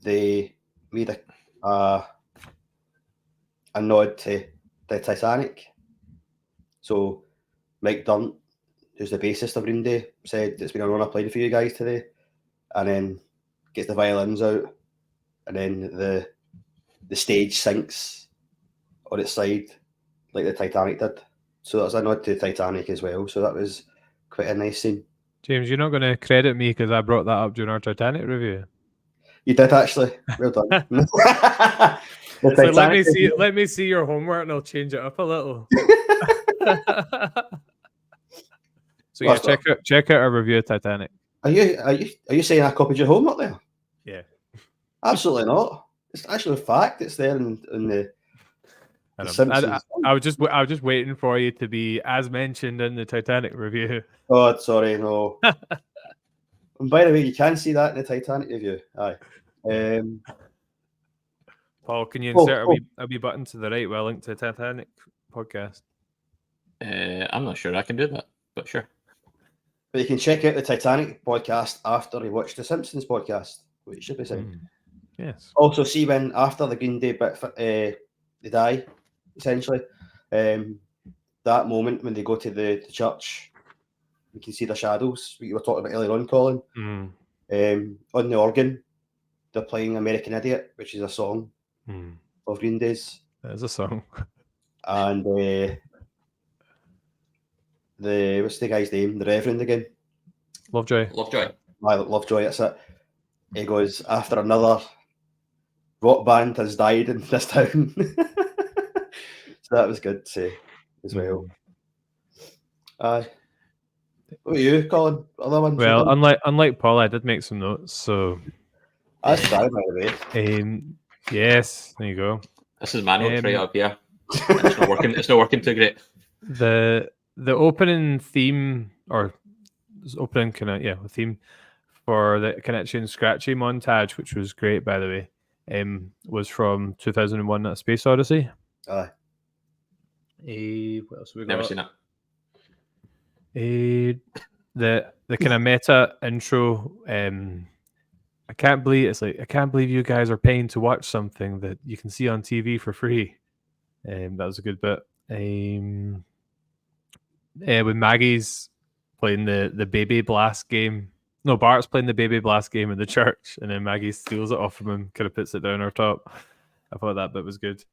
they made a nod to the Titanic. So Mike Dunn, who's the bassist of Green Day, said it's been an honour playing for you guys today, and then gets the violins out, and then the stage sinks on its side like the Titanic did. So that was a nod to Titanic as well. So that was quite a nice scene. James, you're not going to credit me because I brought that up during our Titanic review. You did actually. Well done. So let me see your homework, and I'll change it up a little. So yeah, check out our review of Titanic. Are you saying I copied your homework there? Yeah. Absolutely not. It's actually a fact. It's there in the Simpsons. I was just waiting for you to be as mentioned in the Titanic review. Oh, sorry, no. And by the way, you can see that in the Titanic review. Aye. Paul, can you insert a wee button to the right while linked to the Titanic podcast? I'm not sure I can do that, but sure. But you can check out the Titanic podcast after you watch the Simpsons podcast, which should be saying. Yes. Also, see when after the Green Day bit, they die, essentially. That moment when they go to the church, you can see the shadows. We were talking about earlier on, Colin. On the organ, they're playing American Idiot, which is a song of Green Day's. That is a song. And what's the guy's name? The Reverend again? Lovejoy. Lovejoy, that's it. He goes, after another rock band has died in this town. So that was good to see as well. What about you, Colin? Other ones? Well, unlike Paul, I did make some notes, so that's fine, by the way. Yes, there you go. This is my notes right up here. It's not working. It's not working too great. The opening theme, or opening theme for the Connection Scratchy montage, which was great, by the way, was from 2001: A Space Odyssey. Aye. What else have we got? Never seen it. The kind of meta intro. I can't believe you guys are paying to watch something that you can see on TV for free. That was a good bit. When Maggie's playing the Baby Blast game. No, Bart's playing the Baby Blast game in the church, and then Maggie steals it off from him, kind of puts it down her top. I thought that bit was good.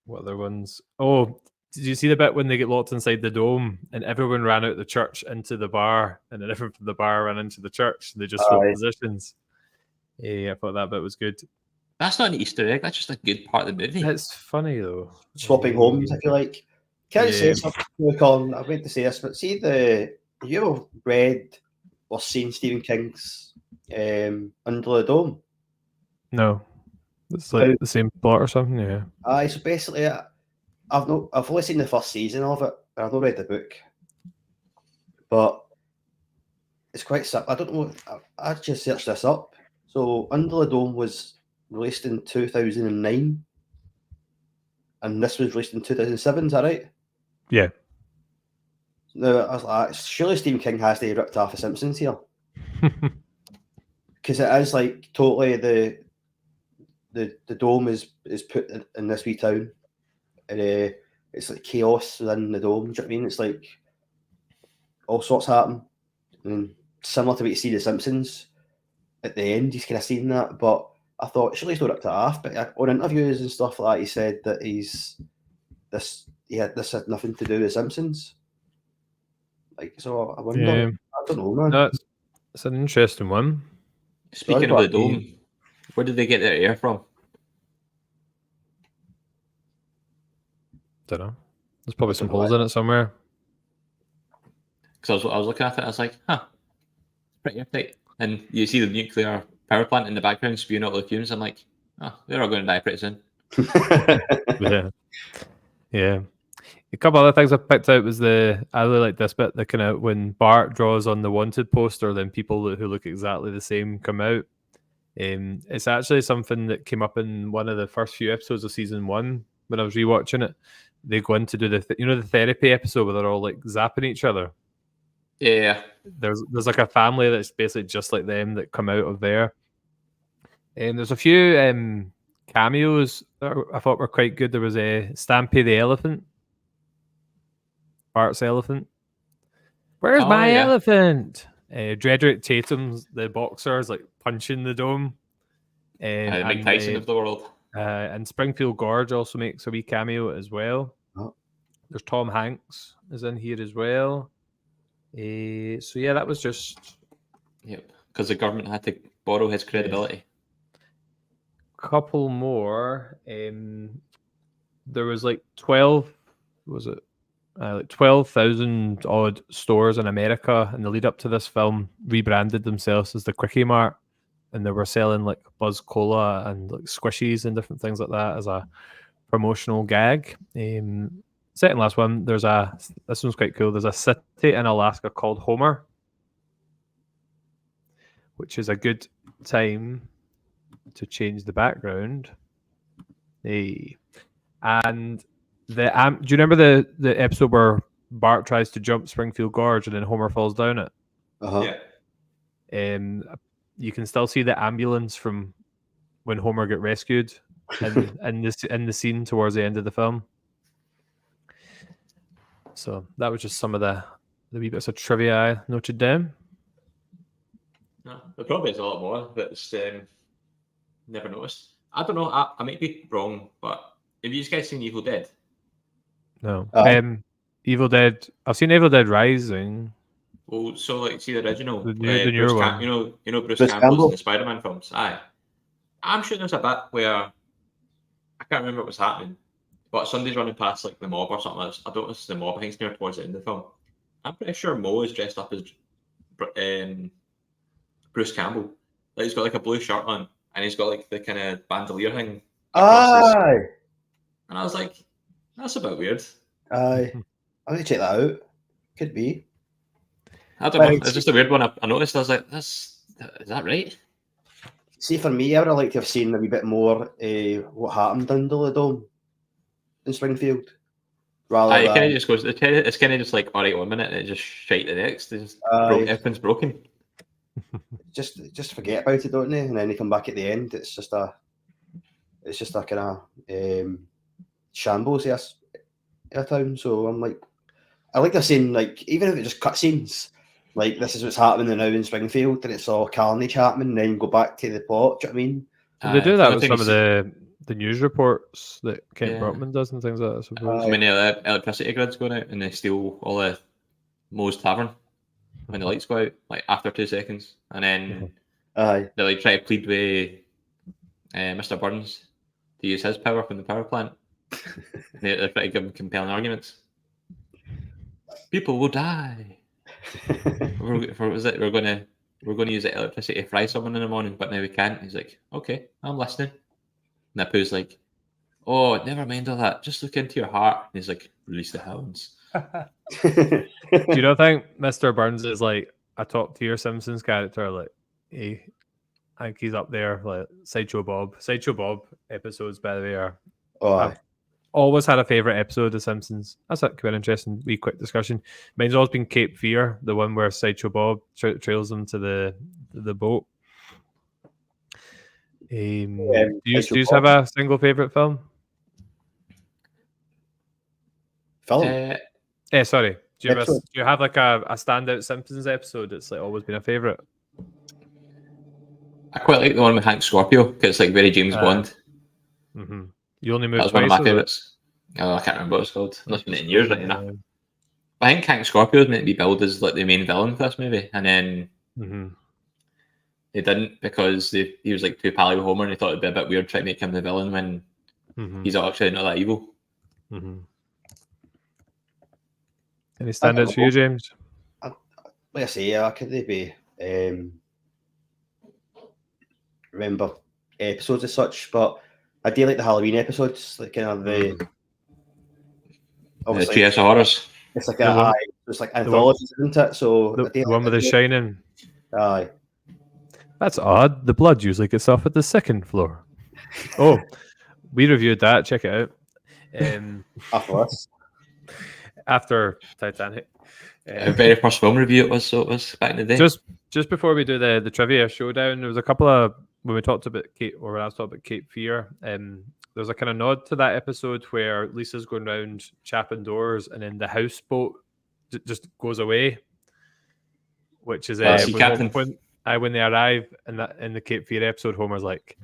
What other ones? Oh, did you see the bit when they get locked inside the dome and everyone ran out the church into the bar, and then everyone from the bar ran into the church and they just swapped positions? I thought that bit was good. That's not an Easter egg. That's just a good part of the movie. It's funny though. Swapping homes, if you like. Can I say Yeah. something, Colin? I meant to say this, but see have you ever read or seen Stephen King's Under the Dome? No, it's like the same plot or something. Yeah. So basically, I've only seen the first season of it, and I've not read the book, but it's quite simple. I don't know. I just searched this up. So Under the Dome was released in 2009, and this was released in 2007. Is that right? Yeah. No, I was like, surely Stephen King has to have ripped off the Simpsons here, because it is like totally the dome is put in this wee town, and it's like chaos within the dome. Do you know what I mean? It's like all sorts happen, and similar to what you see the Simpsons at the end. He's kind of seen that, but I thought surely he's not ripped it off. But on interviews and stuff like that, he said that this had nothing to do with the Simpsons. Like, so I wonder. Yeah. I don't know, man. No, it's an interesting one. Speaking of the dome, where did they get their air from? Don't know. There's probably some holes in it somewhere. Because I was looking at it, I was like, huh, it's pretty airtight. And you see the nuclear power plant in the background spewing out the fumes. I'm like, oh, they're all going to die pretty soon. Yeah. Yeah. A couple other things I picked out was I really like this bit, the kind of when Bart draws on the wanted poster, then people who look exactly the same come out. It's actually something that came up in one of the first few episodes of season 1 when I was rewatching it. They go in to do the therapy episode where they're all like zapping each other. Yeah. There's like a family that's basically just like them that come out of there. There's a few cameos that I thought were quite good. There was a Stampy the elephant, Bart's elephant. Where's my elephant? Dredrick Tatum's the boxer is like punching the dome. Mike Tyson of the world. And Springfield Gorge also makes a wee cameo as well. Oh. There's Tom Hanks is in here as well. So yeah, that was just. Yep, because the government had to borrow his credibility. Couple more. There was like 12. Was it? Like 12,000 odd stores in America in the lead up to this film rebranded themselves as the Quickie Mart, and they were selling like Buzz Cola and like squishies and different things like that as a promotional gag. Second last one, this one's quite cool. There's a city in Alaska called Homer, which is a good time to change the background. And do you remember the episode where Bart tries to jump Springfield Gorge and then Homer falls down it? Uh-huh. Yeah. You can still see the ambulance from when Homer got rescued in the scene towards the end of the film. So that was just some of the wee bits of trivia I noted down. No, there probably is a lot more that's never noticed. I don't know. I might be wrong, but have you guys seen Evil Dead? No. Evil Dead. I've seen Evil Dead Rising. Well, so like, see the original, the newer one. You know Bruce Bruce Campbell's Campbell? in the Spider-Man films. Aye, I'm sure there's a bit where I can't remember what was happening, but somebody's running past like the mob or something. I don't know if it's the mob. I think it's near towards the end of the film. I'm pretty sure Mo is dressed up as Bruce Campbell. Like he's got like a blue shirt on, and he's got like the kind of bandolier thing across his. Aye. And I was like, that's a bit weird. Aye. I'm going to check that out. Could be. I don't know. It's just a weird one. I noticed. I was like, is that right? See, for me, I would have liked to have seen a wee bit more what happened under the dome in Springfield. Rather It than... kind of just goes. It's kind of just like, all right, 1 minute, and it just shite the next. Everything's broken. Just forget about it, don't they? And then they come back at the end. It's just a kind of shambles, yes, in a town. So I'm like, I like to saying, like, even if it's just cutscenes, like this is what's happening now in Springfield, and it's all carnage happening, and then go back to the plot. Do you know what I mean? So they do that with some of the news reports that Kent Brockman does and things like that, I suppose. I mean, the electricity grid's going out, and they steal all the Moe's Tavern when the lights go out, like after 2 seconds, and then Aye. They like try to plead with Mr. Burns to use his power from the power plant. They're trying to give him compelling arguments. People will die. We're gonna use the electricity to fry someone in the morning, but now we can't. He's like, okay, I'm listening. And Apu's like, oh, never mind all that. Just look into your heart. And he's like, release the hounds. Do you not think Mr. Burns is like a top tier Simpsons character? Like, I think he's up there. Like Sideshow Bob. Sideshow Bob episodes, by the way, are. Aye. Always had a favorite episode of The Simpsons. That's a quite interesting wee quick discussion. Mine's always been Cape Fear, the one where Sideshow Bob trails them to the boat. Do you have a single favorite film? Sorry. Do you have like a standout Simpsons episode that's like always been a favorite? I quite like the one with Hank Scorpio because it's like very James Bond. Mm-hmm. You only moved. That was one of my favourites. Oh, I can't remember what it's called. It's been in years right enough. I think Hank Scorpio was meant to be billed as like the main villain for this movie, and then they didn't because he was like too pally with Homer, and they thought it'd be a bit weird trying to make him the villain when he's actually not that evil. Mm-hmm. Any standouts for you, James? Like I say, I could be remember episodes as such, but I do like the Halloween episodes, like kind of the Treehouse of Horrors. It's like it's like anthologies, isn't it? So the one with the shining. Aye. That's odd. The blood usually gets off at the second floor. Oh, we reviewed that. Check it out. After Titanic. Very first film review it was back in the day. Just before we do the trivia showdown, there was a couple of when we talked about when I was talking about Cape Fear, there's a kind of nod to that episode where Lisa's going around chapping doors and then the houseboat just goes away, which is when they arrive in the Cape Fear episode, Homer's like,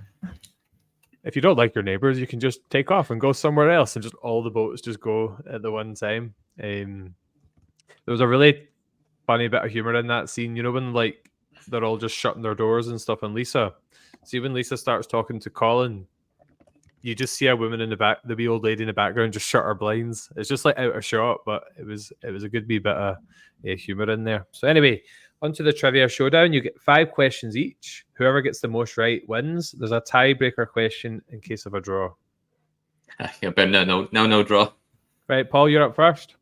if you don't like your neighbors, you can just take off and go somewhere else, and just all the boats just go at the one time. There was a really funny bit of humor in that scene, you know, when like they're all just shutting their doors and stuff, and when Lisa starts talking to Colin, you just see a woman in the back, the wee old lady in the background, just shut her blinds. It's just like out of shot, but it was a good wee bit of humor in there. So anyway, onto the trivia showdown. You get 5 questions each. Whoever gets the most right wins. There's a tiebreaker question in case of a draw. No draw. Right, Paul, you're up first.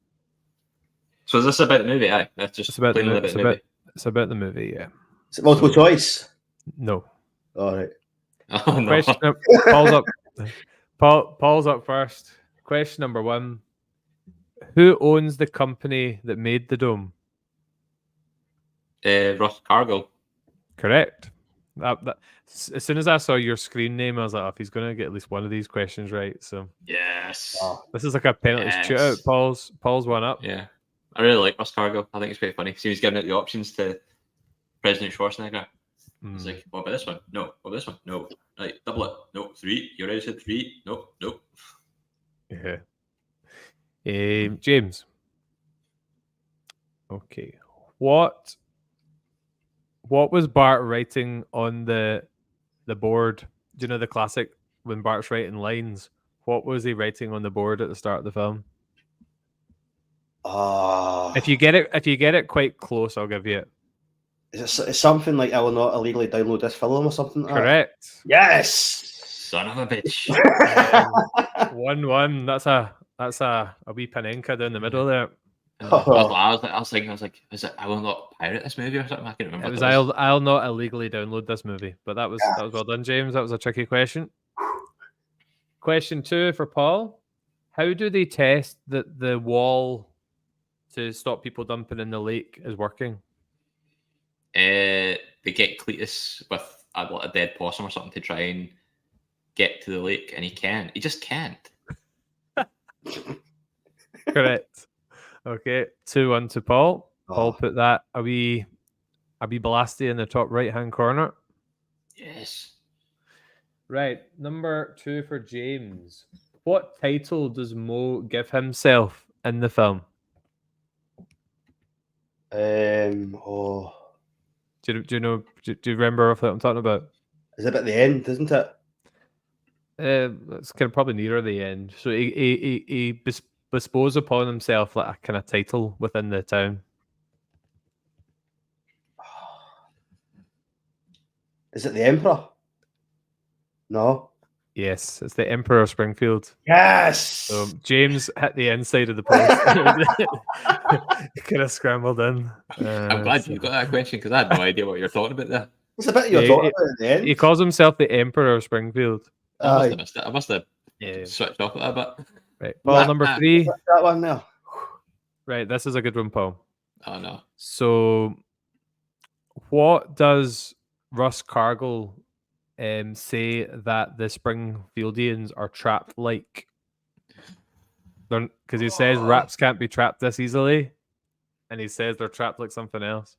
So is this about the movie? Aye, it's about the movie. It's about the movie, yeah. Is it multiple choice? No. All right. Oh, no. Paul's up first. Question number 1. Who owns the company that made the dome? Ross Cargill. Correct. As soon as I saw your screen name, I was like, oh, if he's going to get at least one of these questions right. So yes. This is like a penalty shootout. Paul's one up. Yeah. I really like Ross Cargill. I think it's pretty funny. So he's giving out the options to President Schwarzenegger. He's like, what about this one? No. What about this one? No. Right, double it. No, 3. You already said 3. No. Yeah. James. Okay. What was Bart writing on the board? Do you know the classic when Bart's writing lines? What was he writing on the board at the start of the film? If you get it quite close, I'll give you it. Is it something like I will not illegally download this film or something like Correct. That? Yes. Son of a bitch. 1-1. That's a wee panenka down the middle there. I was thinking, is it I will not pirate this movie or something? I can't remember. It was I'll not illegally download this movie, but that was well done, James. That was a tricky question. Question 2 for Paul. How do they test that the wall to stop people dumping in the lake is working? They get Cletus with a dead possum or something to try and get to the lake, and he just can't. Correct. Okay, 2-1 to Paul. Paul put that a wee blasty in the top right-hand corner. Yes. Right, number 2 for James. What title does Mo give himself in the film? Do you know? Do you remember what I'm talking about? Is it at the end, isn't it? It's kind of probably nearer the end. So he bestows upon himself like a kind of title within the town. Is it the Emperor? No. Yes, it's the Emperor of Springfield. Yes. So James hit the inside of the post. Kind of scrambled in. I'm glad you got that question because I had no idea what you're talking about there. It's a bit you're talking about at the end. He calls himself the Emperor of Springfield. I must have missed it. I must have Yeah. switched off at that bit. Right, Paul, number 3. That one there. Right, this is a good one, Paul. Oh no. So, what does Russ Cargill say that the Springfieldians are trapped like? Because he says raps can't be trapped this easily, and he says they're trapped like something else.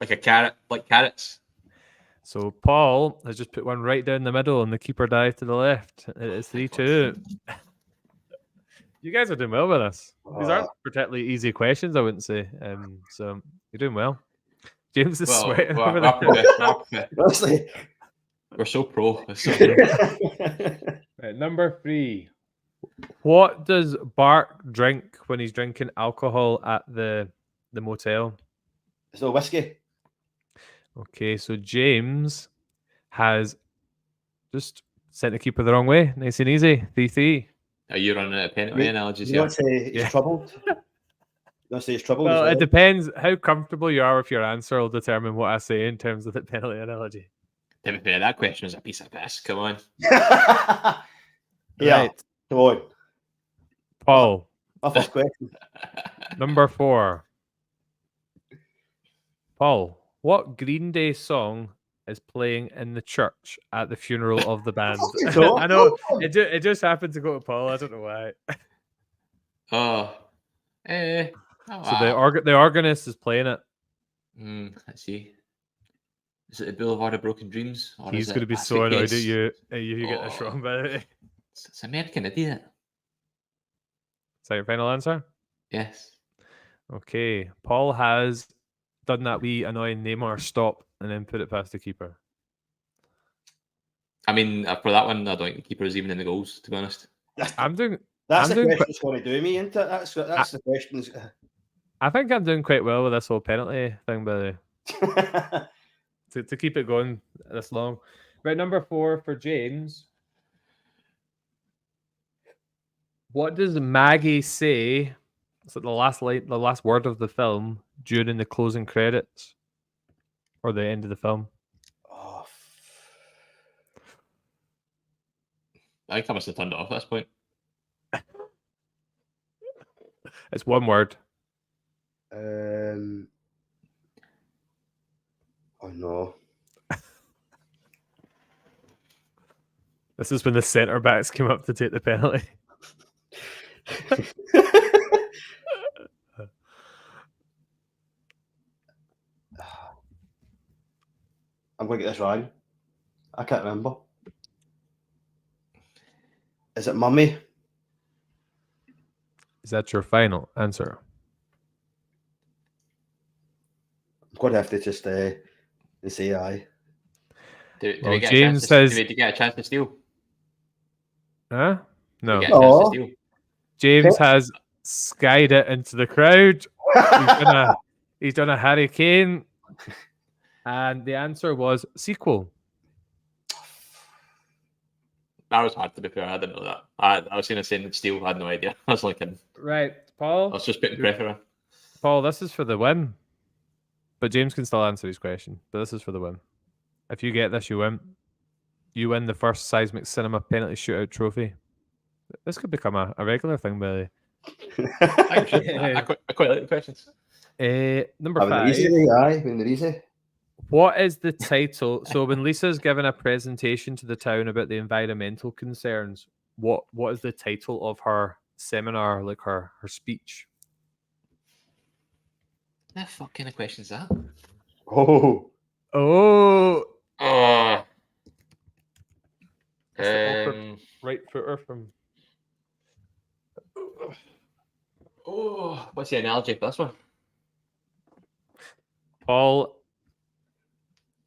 Like a carrot, like carrots. So Paul has just put one right down the middle, and the keeper dive to the left. It is 3-2. You guys are doing well with us. These aren't particularly easy questions, I wouldn't say. So you're doing well. James is sweating over there. Honestly, we're so pro. Right, number 3. What does Bart drink when he's drinking alcohol at the motel? It's no whiskey. Okay, so James has just sent the keeper the wrong way. Nice and easy. 3-3. Are you running out of penalty analogies You here? want to say he's troubled? You want to say he's troubled? Well, it depends how comfortable you are with your answer will determine what I say in terms of the penalty analogy. To be fair, that question is a piece of piss. Come on. Yeah. Right. Come on. Paul. My first question. Number 4. Paul, what Green Day song is playing in the church at the funeral of the band? I know it just happened to go to Paul. I don't know why. So the organist is playing it. Let's see. Is it the Boulevard of Broken Dreams? Or He's going to be so annoyed at you. You get this wrong, by the way. It's American, isn't it? Is that your final answer? Yes. Okay. Paul has done that wee annoying name or stop and then put it past the keeper. I mean, for that one, I don't think the keeper is even in the goals, to be honest. That's the question that's going to do me, isn't it? That's the question. I think I'm doing quite well with this whole penalty thing, by the way. to keep it going this long. Right, number 4 for James. What does Maggie say? It's like the last word of the film during the closing credits or the end of the film. Oh, I think I must have turned it off at this point. It's one word. Oh no. This is when the centre backs came up to take the penalty. I'm going to get this wrong. I can't remember. Is it Mummy? Is that your final answer? I'm going to have to just say aye. James says... Do we get a chance to steal? Huh? No. James has skied it into the crowd. He's done a Harry Kane. And the answer was sequel. That was hard, to be fair. I didn't know that. I was going to say steal. I had no idea. I was looking. Right, Paul. I was just putting pressure on. Paul, this is for the win. But James can still answer his question. But this is for the win. If you get this, you win. You win the first Seismic Cinema penalty shootout trophy. This could become a regular thing, by the way. I quite like the questions. Number 5. When they're easy. What is the title? So when Lisa's given a presentation to the town about the environmental concerns, what is the title of her seminar, like her speech? What the fuck kind of question is that? Oh. Right footer from... what's the analogy for this one? Paul,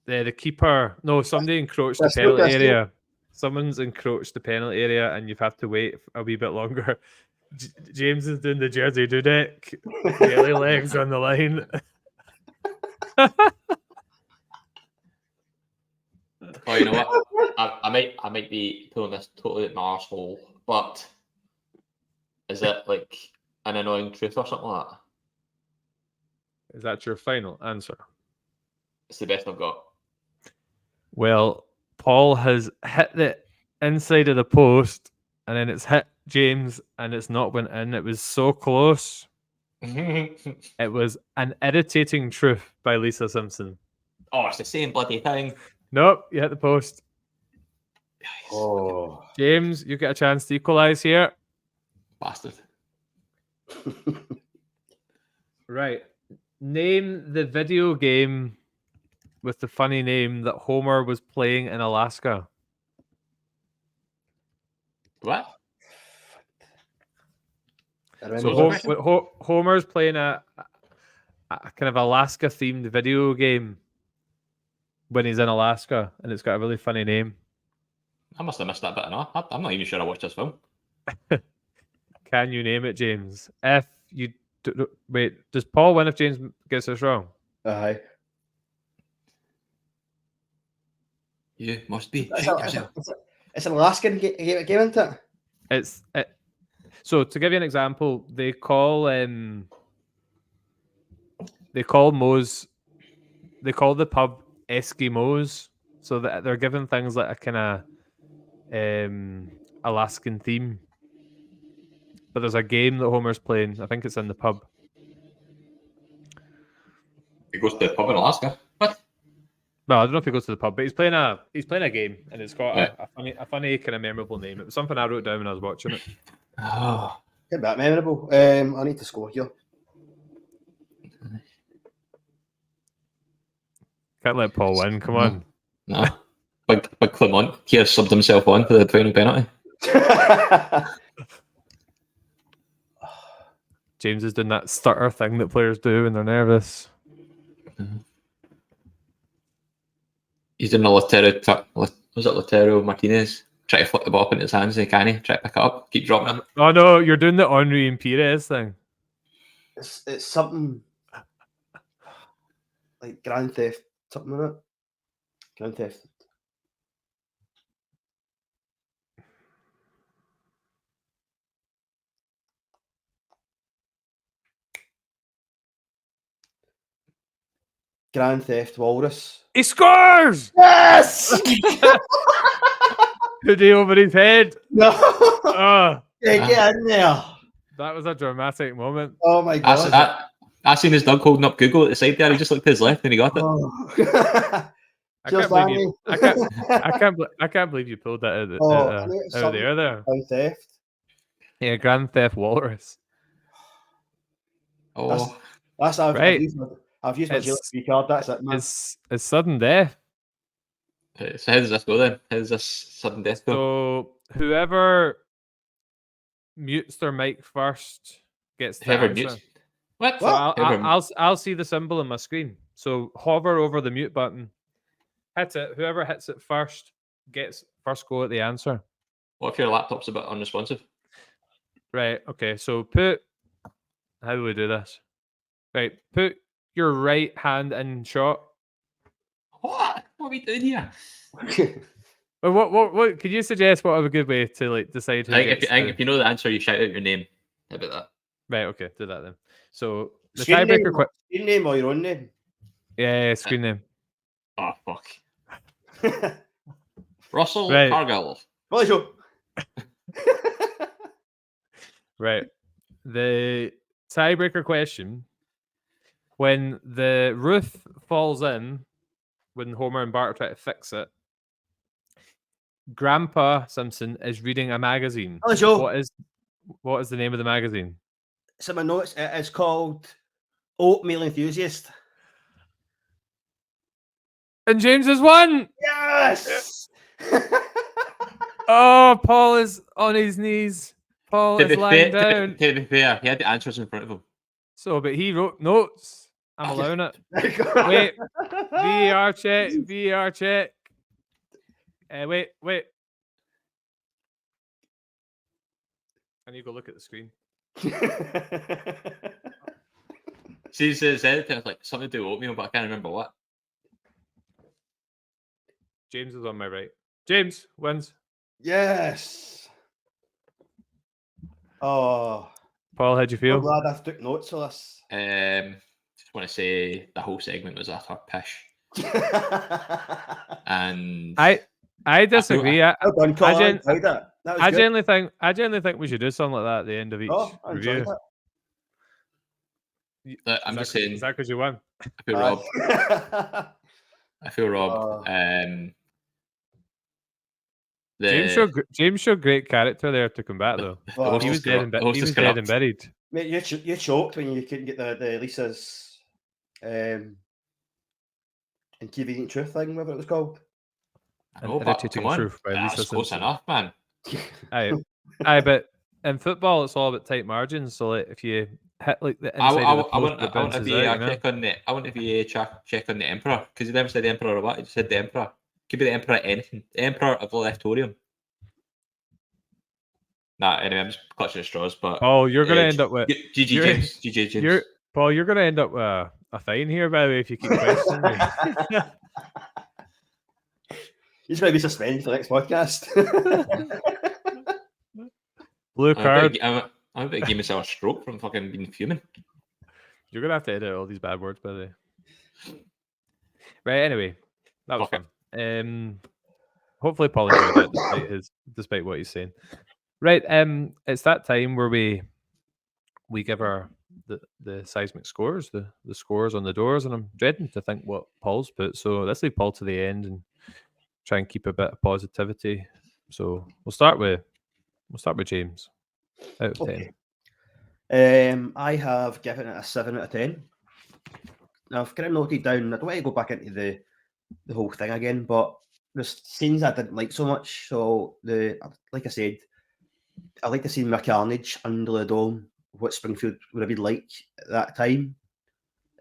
the keeper. No, somebody encroached the That's penalty that's area. Someone's encroached the penalty area, and you've had to wait a wee bit longer. James is doing the Jersey Dudek, jelly legs on the line. Oh, you know what? I might be pulling this totally at my arsehole, but is it like an annoying truth or something like that? Is that your final answer? It's the best I've got. Well, Paul has hit the inside of the post, and then it's hit James, and it's not went in. It was so close. It was An Irritating Truth by Lisa Simpson. Oh, it's the same bloody thing. Nope, you hit the post. Oh. James, you get a chance to equalise here. Bastard. Right. Name the video game with the funny name that Homer was playing in Alaska. What? I remember So this. Homer's playing a kind of Alaska-themed video game when he's in Alaska, and it's got a really funny name. I must have missed that bit enough. I'm not even sure I watched this film. Can you name it, James? If you wait, does Paul win if James gets this wrong? Aye. You must be. It's an Alaskan game, isn't it? It's so to give you an example, they call Moe's, they call the pub Eskimos, so that they're given things like a kind of Alaskan theme. But there's a game that Homer's playing. I think it's in the pub. He goes to the pub in Alaska. What? No, I don't know if he goes to the pub, but he's playing a game, and it's got Yeah. a funny kind of memorable name. It was something I wrote down when I was watching it. Oh. Get that memorable. I need to score here. Can't let Paul win. Come on. No. Big Clement here subbed himself on for the final penalty. James is doing that stutter thing that players do when they're nervous. He's doing a Latero. Was it Latero Martinez? Try to flick the ball up into his hands and he can't. Try to pick it up. Keep dropping it. Oh no, you're doing the Henri and Pires thing. It's something like Grand Theft, something like that. Grand Theft. Grand Theft Walrus. He scores! Yes! Hoodie over his head. No! Oh, Yeah, get in there. that was a dramatic moment. Oh my god. I seen his dog holding up Google at the side there. He just looked to his left and he got it. Oh. I Cheers, can't believe you. Danny. I can't believe you pulled that out Oh, I of knew it was out of the air there. Grand Theft. Yeah, Grand Theft Walrus. Oh, That's Right. I've used my It's- GLP card. That's it, man. It's sudden death. so how does this go then? How does this sudden death go? So whoever mutes their mic first gets the Whoever answer. mutes. What? So Whoever- I'll see the symbol on my screen. So hover over the mute button, hit it. Whoever hits it first gets first go at the answer. What if your laptop's a bit unresponsive? Right. Okay. So put. How do we do this? Right. Put your right hand in shot. What? What are we doing here? Well, what? Could you suggest what a good way to like decide who I think, gets if, I think the- if you know the answer, you shout out your name. How about that? Right. Okay. Do that then. So the Screen tiebreaker. name, screen name or your own name? Yeah. Screen name. Oh, fuck. Russell Right. Cargill. Well, Joe. Right. The tiebreaker question: when the roof falls in, when Homer and Bart try to fix it, Grandpa Simpson is reading a magazine. Hello, Joe. What is the name of the magazine? So my notes. It's called Oatmeal Enthusiast. And James has won. Yes. Oh, Paul is on his knees. Paul To is be, lying fair, down. to be fair, he had the answers in front of him. So, but he wrote notes. I'm allowing it. Wait, VAR check. VAR check. Wait. I need to go look at the screen. See, says anything like something to do with oatmeal, but I can't remember what. James is on my right. James wins. Yes. Oh, Paul, how'd you I'm feel? glad I took notes of this. Just want to say the whole segment was utter pish, and I disagree. I generally think we should do something like that at the end of each I review. enjoyed it. I'm just saying. Is that because you won? I feel robbed. I feel robbed. James showed great character there to combat though. He was dead and buried. Mate, you choked when you couldn't get the Lisa's Inconvenient Truth thing, whatever it was called. Irritating Truth by Lisa That's close Simpson. enough, man. Aye, but in football it's all about tight margins. So like, if you hit like the inside of the post, I want a VAR check on the. I want a VAR check on the Emperor because you never said the Emperor or what. You just said the Emperor. Could be the Emperor anything. The Emperor of the Leftorium. Nah, anyway, I'm just clutching at straws. But you're gonna end up with GG James. Paul, you're gonna end up with a fine here, by the way, if you keep questioning me. He's going to be suspended for the next podcast. Blue card. I'm about to give myself a stroke from fucking being fuming. You're gonna have to edit all these bad words, by the way. Right. Anyway, that was fun. Hopefully, Paul enjoyed that despite what he's saying. Right. It's that time where we give our the seismic scores, the scores on the doors, and I'm dreading to think what Paul's put. So let's leave Paul to the end and try and keep a bit of positivity. So we'll start with James. Out of 10. I have given it a 7 out of 10. Now I've kind of noted down. I don't want to go back into the whole thing again, but there's scenes I didn't like so much. So like I said, I like to see the carnage under the dome. What Springfield would have been like at that time.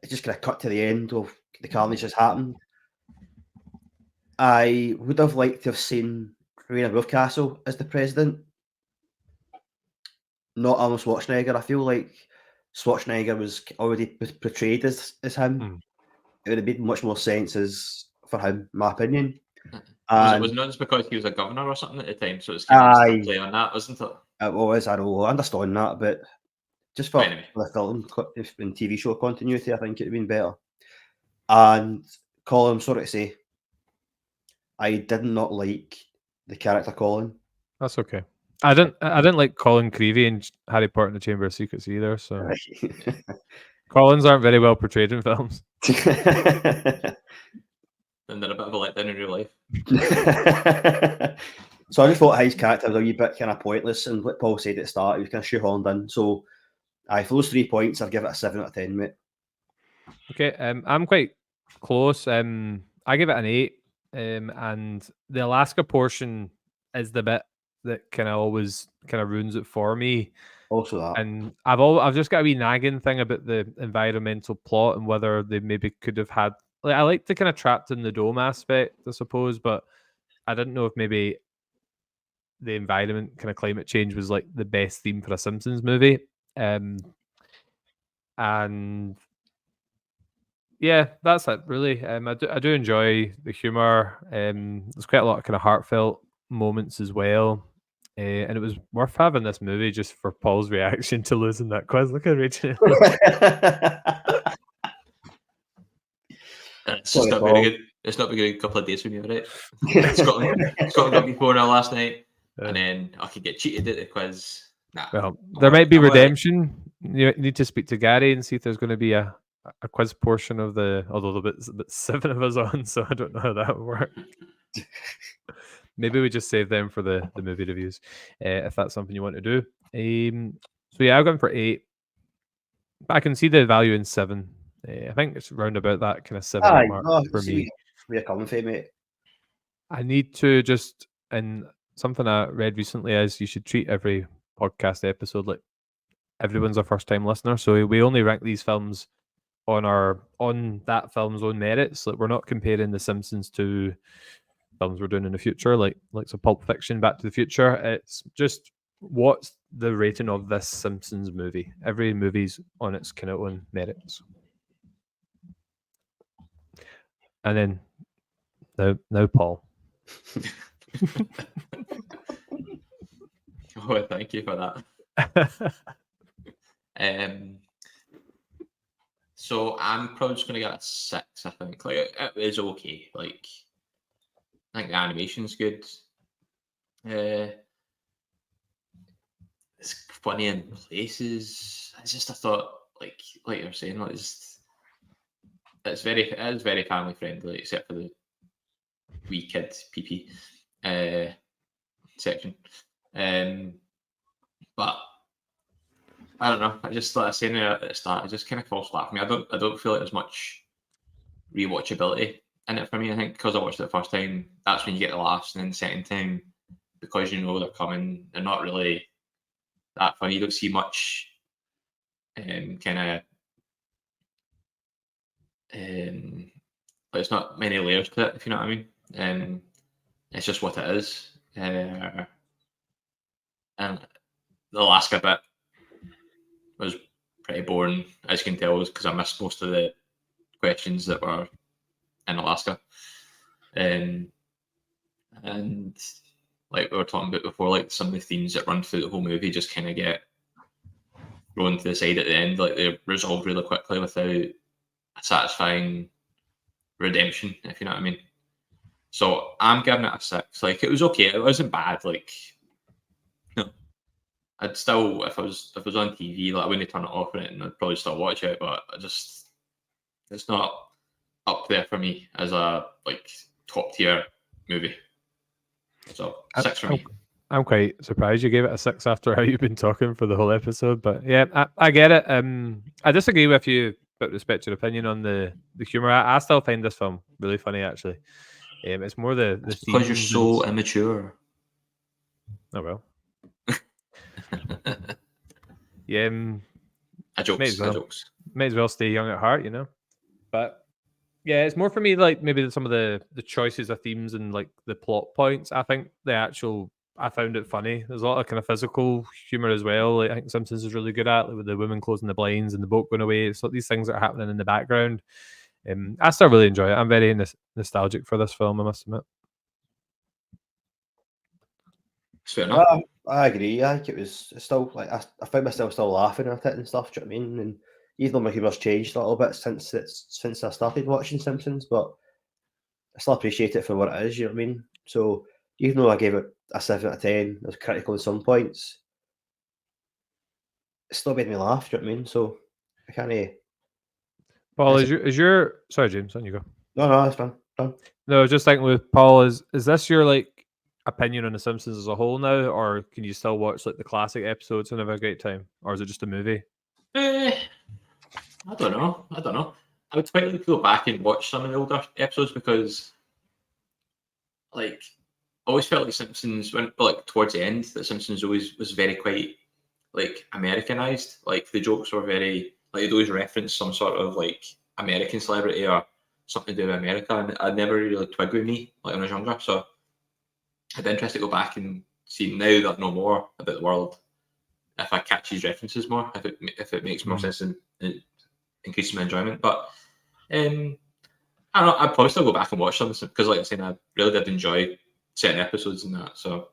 It just kind of cut to the end of the carnage has happened. I would have liked to have seen Raina Wolfcastle as the president, not Arnold Schwarzenegger. I feel like Schwarzenegger was already portrayed as him. It would have made much more sense for him, in my opinion. It was not just because he was a governor or something at the time, so it's kind of play on that, wasn't it? It was, I know, I understand that, but just for the film and TV show continuity, I think it would have been better. And Colin, sorry to say, I did not like the character Colin. That's okay. I didn't like Colin Creevy in Harry Potter and the Chamber of Secrets either. So Collins aren't very well portrayed in films. And they're a bit of a letdown in real life. So I just thought his character was a wee bit kind of pointless, and what Paul said at the start, he was kind of shoehorned in. So for those 3 points, I'd give it a 7 out of 10, mate. Okay, I'm quite close. I give it an 8. And the Alaska portion is the bit that kind of always kind of ruins it for me. Also that. And I've just got a wee nagging thing about the environmental plot and whether they maybe could have had, like, I like the kind of trapped in the dome aspect, I suppose, but I didn't know if maybe the environment, kind of climate change, was like the best theme for a Simpsons movie. And yeah, that's it really. I do enjoy the humor. There's quite a lot of kind of heartfelt moments as well. And it was worth having this movie just for Paul's reaction to losing that quiz. Look at Rachel. It's just not very good. It's not been a good couple of days for me, right? Scotland got me 4-0 last night, and then I could get cheated at the quiz. Nah. Well, there might be redemption. You need to speak to Gary and see if there's going to be a quiz portion of although there's 7 of us on, so I don't know how that would work. Maybe we just save them for the movie reviews, if that's something you want to do. So yeah, I've gone for 8. But I can see the value in 7. I think it's round about that kind of 7 mark for me. We're coming for, mate. I need to just, and something I read recently is you should treat every podcast episode like everyone's a first-time listener. So we only rank these films on that film's own merits. Like, we're not comparing The Simpsons to films we're doing in the future, like some Pulp Fiction, Back to the Future. It's just what's the rating of this Simpsons movie. Every movie's on its kind of own merits. And then now Paul. Oh, thank you for that. So I'm probably just gonna get a 6. I think like it is okay. Like I think the animation's good. It's funny in places. It's just I thought like you were saying, like it's it is very family friendly, except for the wee kids PP section. But I don't know. I just like I was saying at the start, it just kind of falls flat for me. I don't feel like there's much rewatchability in it for me. I think because I watched it the first time, that's when you get the laughs, and then the second time, because you know they're coming, they're not really that funny. You don't see much kind of it's not many layers to it, if you know what I mean. It's just what it is. And the Alaska bit was pretty boring, as you can tell, because I missed most of the questions that were in Alaska. And like we were talking about before, like some of the themes that run through the whole movie just kind of get thrown to the side at the end. Like they're resolved really quickly without a satisfying redemption, if you know what I mean. So I'm giving it a 6. Like it was okay. It wasn't bad. Like no, I'd still if it was on TV, like I wouldn't turn it off on it, and I'd probably still watch it. But it's not up there for me as a like top tier movie. So 6 for me. I'm quite surprised you gave it a 6 after how you've been talking for the whole episode. But yeah, I get it. I disagree with you, but respect your opinion on the humor. I still find this film really funny, actually. It's more the because you're so immature. Oh well. Yeah. Jokes. May as well stay young at heart, you know. But yeah, it's more for me like maybe some of the choices of themes and like the plot points. I think I found it funny. There's a lot of kind of physical humor as well. Like, I think Simpsons is really good at, like, with the women closing the blinds and the boat going away. It's like these things that are happening in the background. I still really enjoy it. I'm very nostalgic for this film, I must admit. Fair enough. I agree. I think it's still like I found myself still laughing at it and stuff. Do you know what I mean? And even though my humour's changed a little bit since I started watching Simpsons, but I still appreciate it for what it is. You know what I mean? So even though I gave it a 7 out of 10, I was critical on some points. It still made me laugh. Do you know what I mean? So I can't. Paul, is your sorry, James, on you go. No, that's fine. Done. No, I was just thinking with Paul, is this your like opinion on The Simpsons as a whole now, or can you still watch like the classic episodes and have a great time, or is it just a movie? I don't know. I would quite like to go back and watch some of the older episodes because, like, I always felt like Simpsons went like towards the end. That Simpsons always was very quite like Americanized. Like the jokes were very like they'd always reference some sort of like American celebrity or something to do with America, and I never really twigged with me like when I was younger. So I'd be interested to go back and see now that I know more about the world. If I catch these references more, if it makes more sense and increases my enjoyment. But I don't know. I'd probably still go back and watch them because, like I said, I really did enjoy certain episodes and that. So,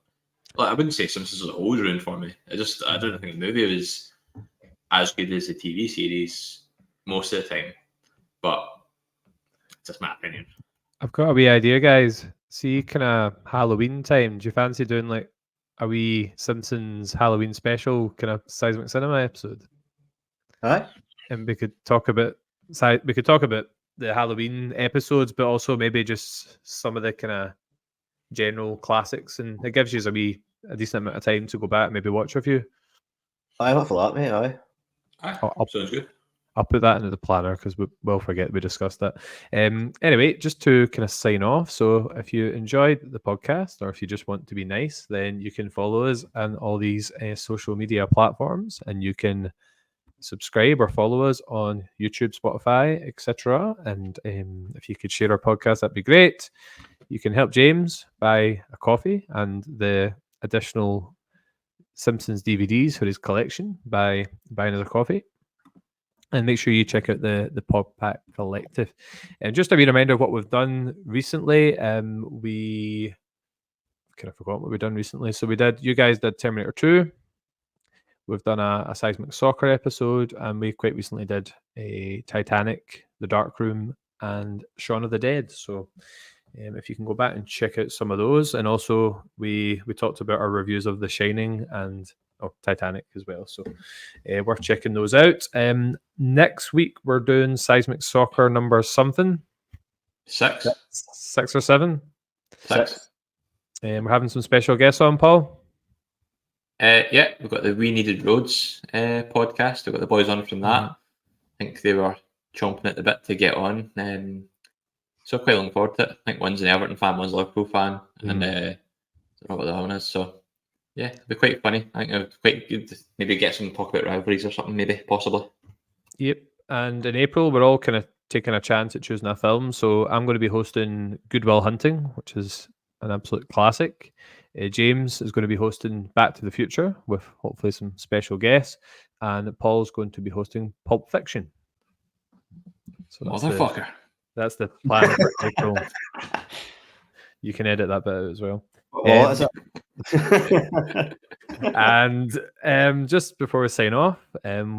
like, I wouldn't say Simpsons as a whole was ruined for me. I don't think the movie was as good as the TV series most of the time. But it's just my opinion. I've got a wee idea, guys. See, kind of Halloween time. Do you fancy doing like a wee Simpsons Halloween special, kind of Seismic Cinema episode? Aye. And we could talk about the Halloween episodes, but also maybe just some of the kind of general classics, and it gives you a decent amount of time to go back and maybe watch a few. I'm up for that, mate. Aye. Sounds good. I'll put that into the planner because we'll forget we discussed that. Anyway, just to kind of sign off. So if you enjoyed the podcast or if you just want to be nice, then you can follow us on all these social media platforms and you can subscribe or follow us on YouTube, Spotify, etc. And if you could share our podcast, that'd be great. You can help James buy a coffee and the additional Simpsons DVDs for his collection by buying us a coffee. And make sure you check out the PodPack Collective. And just a wee reminder of what we've done recently. We kind of forgot what we've done recently. So you guys did Terminator 2. We've done a Seismic Soccer episode, and we quite recently did a Titanic, The Dark Room, and Shaun of the Dead. So if you can go back and check out some of those. And also we talked about our reviews of The Shining and Titanic as well. So worth checking those out. Next week we're doing Seismic Soccer number something. 6 or 7. 6. We're having some special guests on, Paul. Yeah, we've got the We Needed Roads podcast. We've got the boys on from that. I think they were chomping at the bit to get on. So quite looking forward to it. I think one's an Everton fan, one's a Liverpool fan, and I don't know what the other one is. So yeah, it'll be quite funny. I think it'll be quite good to maybe get some talk about rivalries or something, maybe, possibly. Yep. And in April, we're all kind of taking a chance at choosing a film. So I'm going to be hosting Good Will Hunting, which is an absolute classic. James is going to be hosting Back to the Future with hopefully some special guests. And Paul's going to be hosting Pulp Fiction. So Motherfucker. That's the plan for April. You can edit that bit out as well. What is it? And just before we sign off,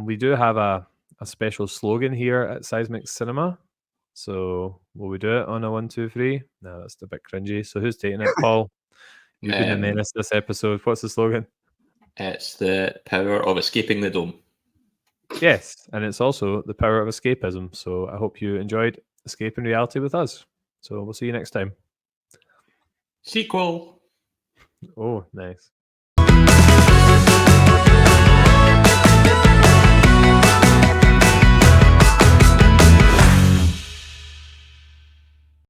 we do have a special slogan here at Seismic Cinema. So will we do it on a 1, 2, 3? No, that's a bit cringy. So who's taking it, Paul? You've been the menace this episode. What's the slogan? It's the power of escaping the dome. Yes, and it's also the power of escapism. So I hope you enjoyed escaping reality with us. So we'll see you next time. Sequel. Oh, nice.